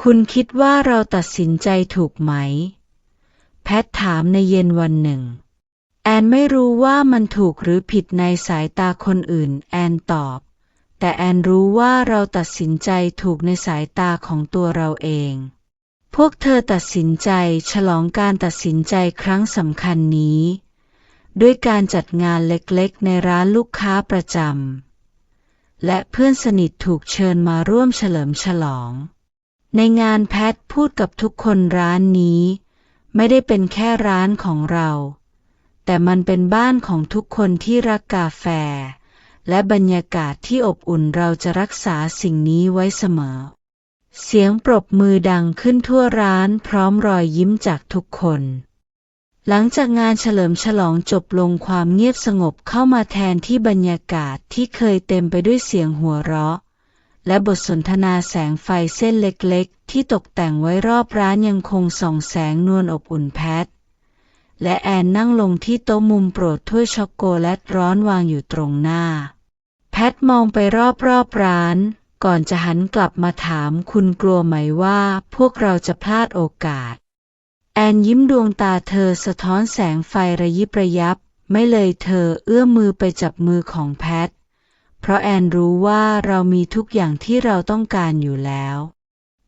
คุณคิดว่าเราตัดสินใจถูกไหมแพทถามในเย็นวันหนึ่งแอนไม่รู้ว่ามันถูกหรือผิดในสายตาคนอื่นแอนตอบแต่แอนรู้ว่าเราตัดสินใจถูกในสายตาของตัวเราเองพวกเธอตัดสินใจฉลองการตัดสินใจครั้งสำคัญนี้ด้วยการจัดงานเล็กๆในร้านลูกค้าประจำและเพื่อนสนิทถูกเชิญมาร่วมเฉลิมฉลองในงานแพทพูดกับทุกคนร้านนี้ไม่ได้เป็นแค่ร้านของเราแต่มันเป็นบ้านของทุกคนที่รักกาแฟและบรรยากาศที่อบอุ่นเราจะรักษาสิ่งนี้ไว้เสมอเสียงปรบมือดังขึ้นทั่วร้านพร้อมรอยยิ้มจากทุกคนหลังจากงานเฉลิมฉลองจบลงความเงียบสงบเข้ามาแทนที่บรรยากาศที่เคยเต็มไปด้วยเสียงหัวเราะและบทสนทนาแสงไฟเส้นเล็กๆที่ตกแต่งไว้รอบร้านยังคงส่องแสงนวลอบอุ่นแพทและแอนนั่งลงที่โต๊ะมุมโปรดถ้วยช็อกโกแลตร้อนวางอยู่ตรงหน้าแพทมองไปรอบๆร้านก่อนจะหันกลับมาถามคุณกลัวไหมว่าพวกเราจะพลาดโอกาสแอนยิ้มดวงตาเธอสะท้อนแสงไฟระยิบระยับไม่เลยเธอเอื้อมมือไปจับมือของแพทเพราะแอนรู้ว่าเรามีทุกอย่างที่เราต้องการอยู่แล้ว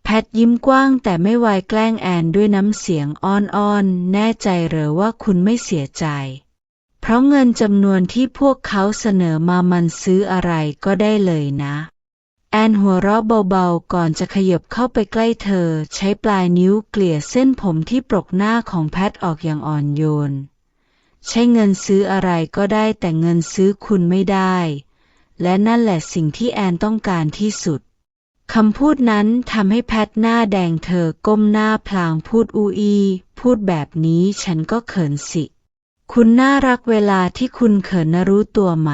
แพ แพทยิ้มกว้างแต่ไม่ไวแกล้งแอนด้วยน้ำเสียงอ้อนๆแน่ใจเหรอว่าคุณไม่เสียใจเพราะเงินจำนวนที่พวกเขาเสนอมามันซื้ออะไรก็ได้เลยนะแอนหัวเราะเบาๆก่อนจะขยับเข้าไปใกล้เธอใช้ปลายนิ้วเกลี่ยเส้นผมที่ปรกหน้าของแพทออกอย่างอ่อนโยนใช้เงินซื้ออะไรก็ได้แต่เงินซื้อคุณไม่ได้และนั่นแหละสิ่งที่แอนต้องการที่สุดคำพูดนั้นทำให้แพทหน้าแดงเธอก้มหน้าพลางพูดพูดแบบนี้ฉันก็เขินสิคุณน่ารักเวลาที่คุณเขินนะรู้ตัวไหม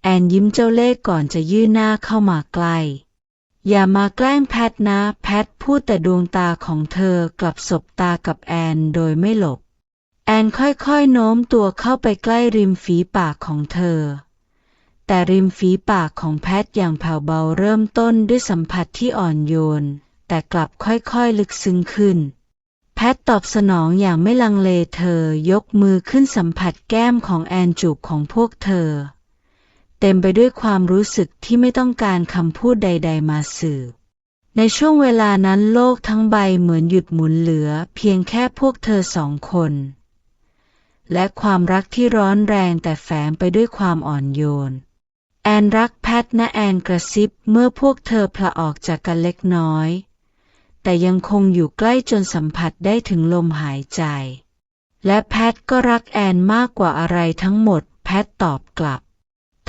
แอนยิ้มเจ้าเล่ห์ก่อนจะยื่นหน้าเข้ามาใกล้อย่ามาแกล้งแพทนะแพทพูดแต่ดวงตาของเธอกลับสบตากับแอนโดยไม่หลบแอนค่อยๆโน้มตัวเข้าไปใกล้ริมฝีปากของเธอแต่ริมฝีปากของแพทอย่างแผ่วเบาเริ่มต้นด้วยสัมผัสที่อ่อนโยนแต่กลับค่อยๆลึกซึ้งขึ้นแพทตอบสนองอย่างไม่ลังเลเธอยกมือขึ้นสัมผัสแก้มของแอนจูบของพวกเธอเต็มไปด้วยความรู้สึกที่ไม่ต้องการคำพูดใดๆมาสื่อในช่วงเวลานั้นโลกทั้งใบเหมือนหยุดหมุนเหลือเพียงแค่พวกเธอสองคนและความรักที่ร้อนแรงแต่แฝงไปด้วยความอ่อนโยนแอนรักแพทนะแอนกระซิบเมื่อพวกเธอผละออกจากกันเล็กน้อยแต่ยังคงอยู่ใกล้จนสัมผัสได้ถึงลมหายใจและแพทก็รักแอนมากกว่าอะไรทั้งหมดแพทตอบกลับ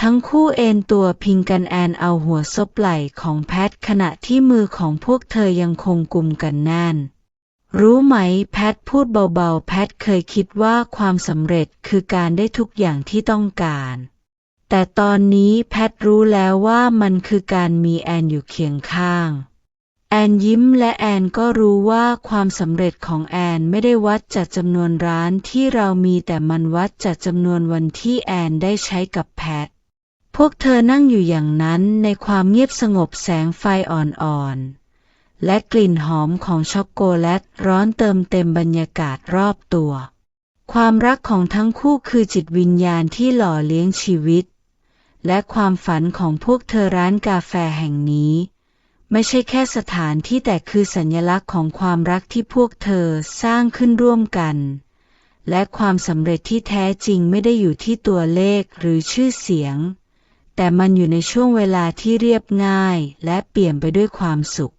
ทั้งคู่เอนตัวพิงกันแอนเอาหัวซบไหล่ของแพทขณะที่มือของพวกเธอยังคงกุมกันแน่นรู้ไหมแพทพูดเบาๆแพทเคยคิดว่าความสำเร็จคือการได้ทุกอย่างที่ต้องการแต่ตอนนี้แพทรู้แล้วว่ามันคือการมีแอนอยู่เคียงข้างแอนยิ้มและแอนก็รู้ว่าความสำเร็จของแอนไม่ได้วัดจากจำนวนร้านที่เรามีแต่มันวัดจากจำนวนวันที่แอนได้ใช้กับแพทพวกเธอนั่งอยู่อย่างนั้นในความเงียบสงบแสงไฟอ่อนๆและกลิ่นหอมของช็อกโกแลตร้อนเติมเต็มบรรยากาศรอบตัวความรักของทั้งคู่คือจิตวิญญาณที่หล่อเลี้ยงชีวิตและความฝันของพวกเธอร้านกาแฟแห่งนี้ไม่ใช่แค่สถานที่แต่คือสัญลักษณ์ของความรักที่พวกเธอสร้างขึ้นร่วมกันและความสำเร็จที่แท้จริงไม่ได้อยู่ที่ตัวเลขหรือชื่อเสียงแต่มันอยู่ในช่วงเวลาที่เรียบง่ายและเปี่ยมไปด้วยความสุข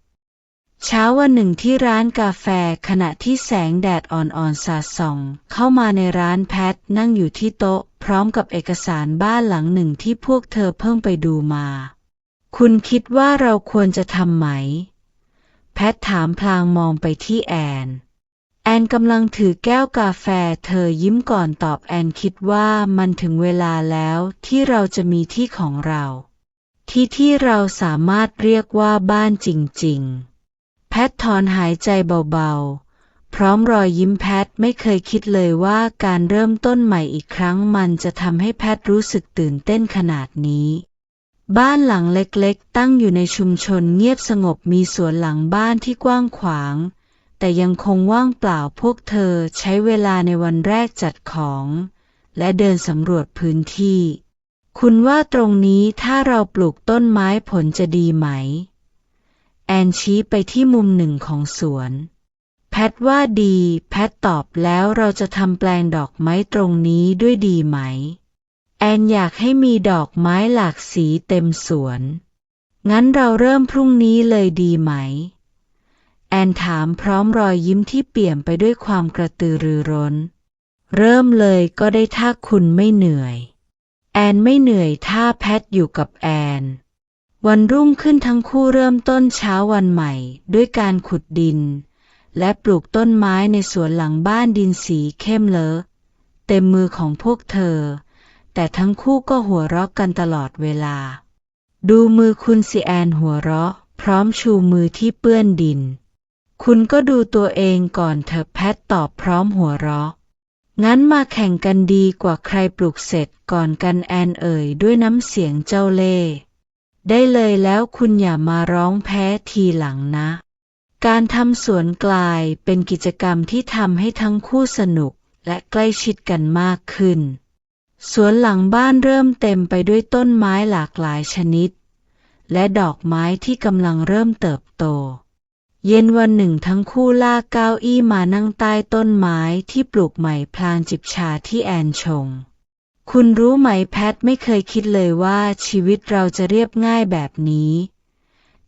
เช้าวันหนึ่งที่ร้านกาแฟขณะที่แสงแดดอ่อนๆสาดส่องเข้ามาในร้านแพทนั่งอยู่ที่โต๊ะพร้อมกับเอกสารบ้านหลังหนึ่งที่พวกเธอเพิ่งไปดูมาคุณคิดว่าเราควรจะทำไหมแพทถามพลางมองไปที่แอนกำลังถือแก้วกาแฟเธอยิ้มก่อนตอบแอนคิดว่ามันถึงเวลาแล้วที่เราจะมีที่ของเราที่เราสามารถเรียกว่าบ้านจริงๆแพทถอนหายใจเบาๆพร้อมรอยยิ้มแพทไม่เคยคิดเลยว่าการเริ่มต้นใหม่อีกครั้งมันจะทำให้แพทรู้สึกตื่นเต้นขนาดนี้บ้านหลังเล็กๆตั้งอยู่ในชุมชนเงียบสงบมีสวนหลังบ้านที่กว้างขวางแต่ยังคงว่างเปล่าพวกเธอใช้เวลาในวันแรกจัดของและเดินสำรวจพื้นที่คุณว่าตรงนี้ถ้าเราปลูกต้นไม้ผลจะดีไหมแอนชี้ไปที่มุมหนึ่งของสวนแพทว่าดีแพทตอบแล้วเราจะทำแปลงดอกไม้ตรงนี้ด้วยดีไหมแอนอยากให้มีดอกไม้หลากสีเต็มสวนงั้นเราเริ่มพรุ่งนี้เลยดีไหมแอนถามพร้อมรอยยิ้มที่เปี่ยมไปด้วยความกระตือรือร้นเริ่มเลยก็ได้ถ้าคุณไม่เหนื่อยแอนไม่เหนื่อยถ้าแพทอยู่กับแอนวันรุ่งขึ้นทั้งคู่เริ่มต้นเช้าวันใหม่ด้วยการขุดดินและปลูกต้นไม้ในสวนหลังบ้านดินสีเข้มเลอะเต็มมือของพวกเธอแต่ทั้งคู่ก็หัวเราะกันตลอดเวลาดูมือคุณสิแอนหัวเราะพร้อมชูมือที่เปื้อนดินคุณก็ดูตัวเองก่อนเถอะแพทตอบพร้อมหัวเราะงั้นมาแข่งกันดีกว่าใครปลูกเสร็จก่อนกันแอนเอ่ยด้วยน้ำเสียงเจ้าเล่ห์ได้เลยแล้วคุณอย่ามาร้องแพ้ทีหลังนะการทำสวนกลายเป็นกิจกรรมที่ทำให้ทั้งคู่สนุกและใกล้ชิดกันมากขึ้นสวนหลังบ้านเริ่มเต็มไปด้วยต้นไม้หลากหลายชนิดและดอกไม้ที่กำลังเริ่มเติบโต เย็นวันหนึ่งทั้งคู่ลากเก้าอี้มานั่งใต้ต้นไม้ที่ปลูกใหม่พลางจิบชาที่แอนชงคุณรู้ไหมแพทไม่เคยคิดเลยว่าชีวิตเราจะเรียบง่ายแบบนี้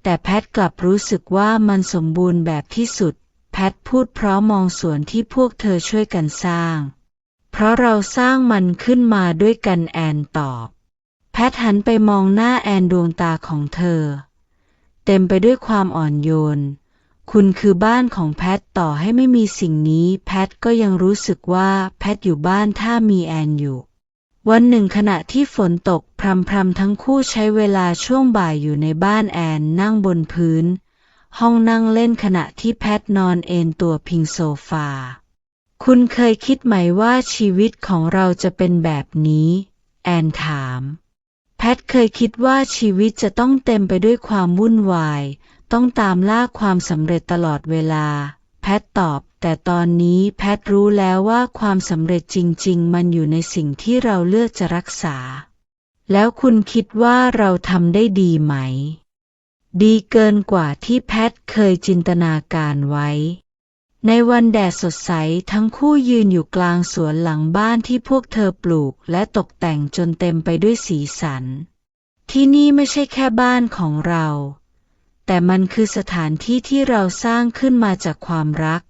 แต่แพทกลับรู้สึกว่ามันสมบูรณ์แบบที่สุดแพทพูดเพราะมองสวนที่พวกเธอช่วยกันสร้างเพราะเราสร้างมันขึ้นมาด้วยกันแอนตอบแพทหันไปมองหน้าแอนดวงตาของเธอเต็มไปด้วยความอ่อนโยนคุณคือบ้านของแพทต่อให้ไม่มีสิ่งนี้แพทก็ยังรู้สึกว่าแพทอยู่บ้านถ้ามีแอนอยู่วันหนึ่งขณะที่ฝนตกพรำๆทั้งคู่ใช้เวลาช่วงบ่ายอยู่ในบ้านแอนนั่งบนพื้นห้องนั่งเล่นขณะที่แพทนอนเอนตัวพิงโซฟาคุณเคยคิดไหมว่าชีวิตของเราจะเป็นแบบนี้แอนถามแพทเคยคิดว่าชีวิตจะต้องเต็มไปด้วยความวุ่นวายต้องตามล่าความสำเร็จตลอดเวลาแพทตอบแต่ตอนนี้แพทรู้แล้วว่าความสำเร็จจริงๆมันอยู่ในสิ่งที่เราเลือกจะรักษาแล้วคุณคิดว่าเราทำได้ดีไหมดีเกินกว่าที่แพทเคยจินตนาการไว้ในวันแดดสดใสทั้งคู่ยืนอยู่กลางสวนหลังบ้านที่พวกเธอปลูกและตกแต่งจนเต็มไปด้วยสีสันที่นี่ไม่ใช่แค่บ้านของเราแต่มันคือสถานที่ที่เราสร้างขึ้นมาจากความรัก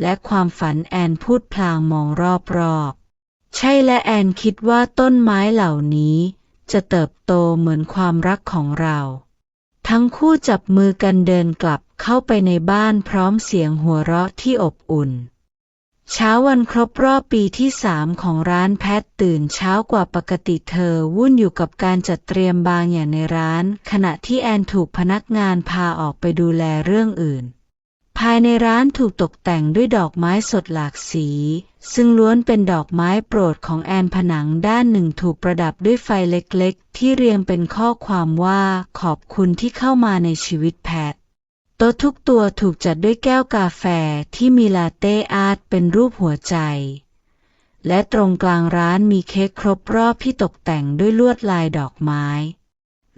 และความฝันแอนพูดพลางมองรอบๆใช่และแอนคิดว่าต้นไม้เหล่านี้จะเติบโตเหมือนความรักของเราทั้งคู่จับมือกันเดินกลับเข้าไปในบ้านพร้อมเสียงหัวเราะที่อบอุ่นเช้าวันครบรอบปีที่3ของร้านแพทตื่นเช้ากว่าปกติเธอวุ่นอยู่กับการจัดเตรียมบางอย่างในร้านขณะที่แอนถูกพนักงานพาออกไปดูแลเรื่องอื่นภายในร้านถูกตกแต่งด้วยดอกไม้สดหลากสีซึ่งล้วนเป็นดอกไม้โปรดของแอนผนังด้านหนึ่งถูกประดับด้วยไฟเล็กๆที่เรียงเป็นข้อความว่าขอบคุณที่เข้ามาในชีวิตแพทโต๊ะทุกตัวถูกจัดด้วยแก้วกาแฟที่มีลาเต้อาร์ตเป็นรูปหัวใจและตรงกลางร้านมีเค้กครบรอบที่ตกแต่งด้วยลวดลายดอกไม้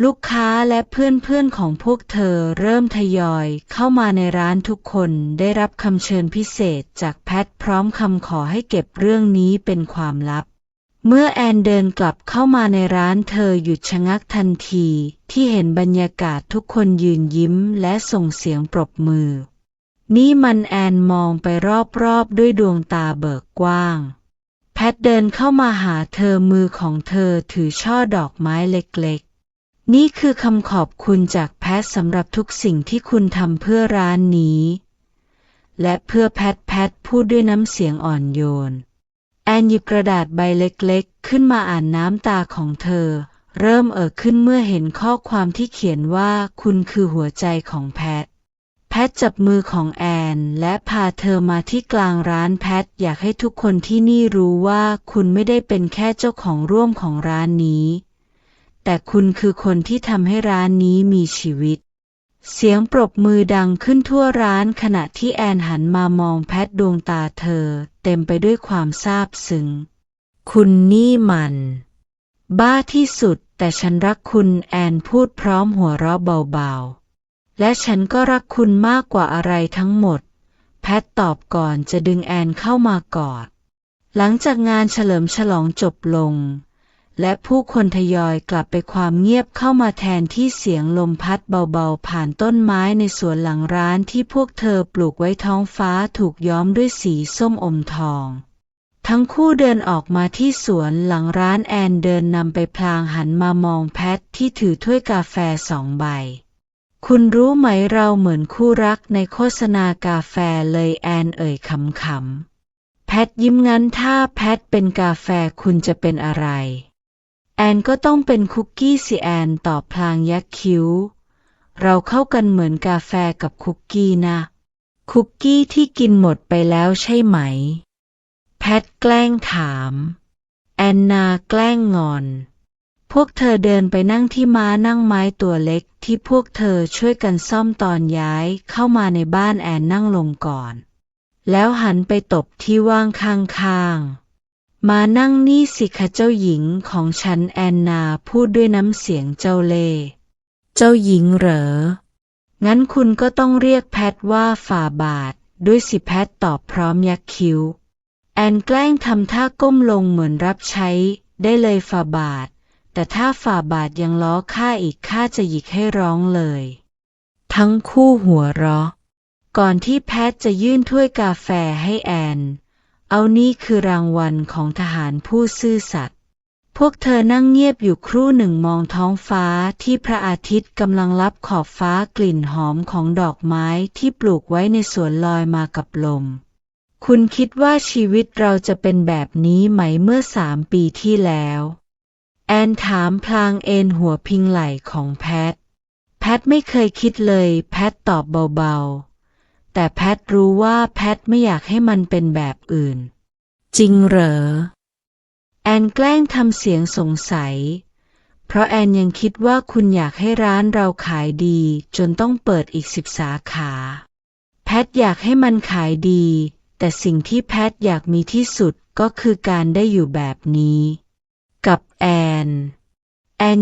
ลูกค้าและเพื่อนๆของพวกเธอเริ่มทยอยเข้ามาในร้านทุกคนได้รับคำเชิญพิเศษจากแพทพร้อมคำขอให้เก็บเรื่องนี้เป็นความลับเมื่อแอนเดินกลับเข้ามาในร้านเธอหยุดชะงักทันทีที่เห็นบรรยากาศทุกคนยืนยิ้มและส่งเสียงปรบมือนี่มันแอนมองไปรอบๆด้วยดวงตาเบิกกว้างแพทเดินเข้ามาหาเธอมือของเธอถือช่อดอกไม้เล็กๆนี่คือคำขอบคุณจากแพทสำหรับทุกสิ่งที่คุณทำเพื่อร้านนี้และเพื่อแพทพูดด้วยน้ำเสียงอ่อนโยนแอนหยิบกระดาษใบเล็กๆขึ้นมาอ่านน้ำตาของเธอเริ่มขึ้นเมื่อเห็นข้อความที่เขียนว่าคุณคือหัวใจของแพทจับมือของแอนและพาเธอมาที่กลางร้านแพทอยากให้ทุกคนที่นี่รู้ว่าคุณไม่ได้เป็นแค่เจ้าของร่วมของร้านนี้แต่คุณคือคนที่ทำให้ร้านนี้มีชีวิตเสียงปรบมือดังขึ้นทั่วร้านขณะที่แอนหันมามองแพทดวงตาเธอเต็มไปด้วยความซาบซึ้งคุณนี่มันบ้าที่สุดแต่ฉันรักคุณแอนพูดพร้อมหัวเราะเบาๆและฉันก็รักคุณมากกว่าอะไรทั้งหมดแพทตอบก่อนจะดึงแอนเข้ามากอดหลังจากงานเฉลิมฉลองจบลงและผู้คนทยอยกลับไปความเงียบเข้ามาแทนที่เสียงลมพัดเบาๆผ่านต้นไม้ในสวนหลังร้านที่พวกเธอปลูกไว้ท้องฟ้าถูกย้อมด้วยสีส้มอมทองทั้งคู่เดินออกมาที่สวนหลังร้านแอนเดินนำไปพลางหันมามองแพทที่ถือถ้วยกาแฟ2 ใบคุณรู้ไหมเราเหมือนคู่รักในโฆษณากาแฟเลยแอนขำๆแพทยิ้มงั้นถ้าแพทเป็นกาแฟคุณจะเป็นอะไรแอนก็ต้องเป็นคุกกี้สิแอนตอบพลางยักคิ้วเราเข้ากันเหมือนกาแฟกับคุกกี้นะคุกกี้ที่กินหมดไปแล้วใช่ไหมแพทแกล้งถามแอนนาแกล้งงอนพวกเธอเดินไปนั่งที่ม้านั่งไม้ตัวเล็กที่พวกเธอช่วยกันซ่อมตอนย้ายเข้ามาในบ้านแอนนั่งลงก่อนแล้วหันไปตบที่ว่างข้างๆมานั่งนี่สิคะเจ้าหญิงของฉันแอนนาพูดด้วยน้ำเสียงเจ้าเล่ห์เจ้าหญิงเหรอ งั้นคุณก็ต้องเรียกแพทว่าฝ่าบาทด้วยสิแพทตอบพร้อมยักคิ้วแอนแกล้งทำท่าก้มลงเหมือนรับใช้ได้เลยฝ่าบาทแต่ถ้าฝ่าบาทยังล้อข้าอีกข้าจะหยิกให้ร้องเลยทั้งคู่หัวเราะก่อนที่แพทจะยื่นถ้วยกาแฟให้แอนเอานี่คือรางวัลของทหารผู้ซื่อสัตย์พวกเธอนั่งเงียบอยู่ครู่หนึ่งมองท้องฟ้าที่พระอาทิตย์กำลังลับขอบฟ้ากลิ่นหอมของดอกไม้ที่ปลูกไว้ในสวนลอยมากับลมคุณคิดว่าชีวิตเราจะเป็นแบบนี้ไหมเมื่อ3 ปีที่แล้วแอนถามพลางเอนหัวพิงไหล่ของแพทไม่เคยคิดเลยแพทตอบเบาๆแต่แพทรู้ว่าแพทไม่อยากให้มันเป็นแบบอื่นจริงเหรอแอนแกล้งทำเสียงสงสัยเพราะแอนยังคิดว่าคุณอยากให้ร้านเราขายดีจนต้องเปิดอีก10 สาขาแพทอยากให้มันขายดีแต่สิ่งที่แพทอยากมีที่สุดก็คือการได้อยู่แบบนี้กับแอน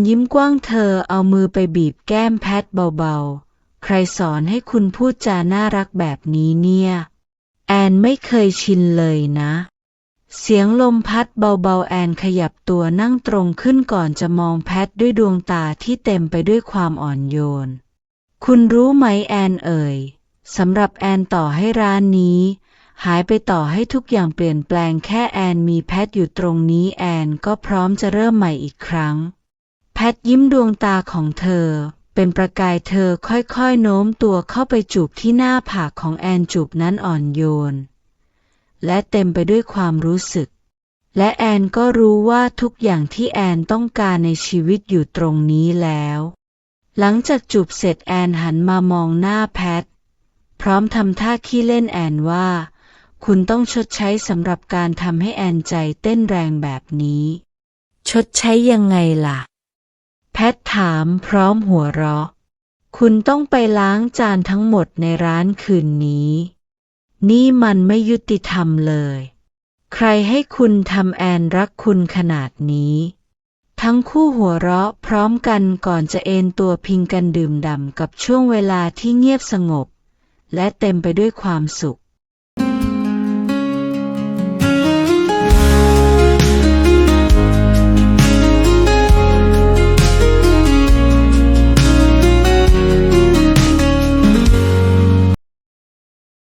ยิ้มกว้างเธอเอามือไปบีบแก้มแพทเบาๆใครสอนให้คุณพูดจาน่ารักแบบนี้เนี่ยแอนไม่เคยชินเลยนะเสียงลมพัดเบาๆแอนขยับตัวนั่งตรงขึ้นก่อนจะมองแพทด้วยดวงตาที่เต็มไปด้วยความอ่อนโยนคุณรู้ไหมแอนเอ่ยสำหรับแอนต่อให้ร้านนี้หายไปต่อให้ทุกอย่างเปลี่ยนแปลงแค่แอนมีแพทอยู่ตรงนี้แอนก็พร้อมจะเริ่มใหม่อีกครั้งแพทยิ้มดวงตาของเธอเป็นประกายเธอค่อยๆโน้มตัวเข้าไปจูบที่หน้าผากของแอนจูบนั้นอ่อนโยนและเต็มไปด้วยความรู้สึกและแอนก็รู้ว่าทุกอย่างที่แอนต้องการในชีวิตอยู่ตรงนี้แล้วหลังจากจูบเสร็จแอนหันมามองหน้าแพทพร้อมทำท่าขี้เล่นแอนว่าคุณต้องชดใช้สำหรับการทำให้แอนใจเต้นแรงแบบนี้ชดใช้ยังไงล่ะแพทถามพร้อมหัวเราะคุณต้องไปล้างจานทั้งหมดในร้านคืนนี้นี่มันไม่ยุติธรรมเลยใครให้คุณทำแอนรักคุณขนาดนี้ทั้งคู่หัวเราะพร้อมกันก่อนจะเอนตัวพิงกันดื่มด่ำกับช่วงเวลาที่เงียบสงบและเต็มไปด้วยความสุข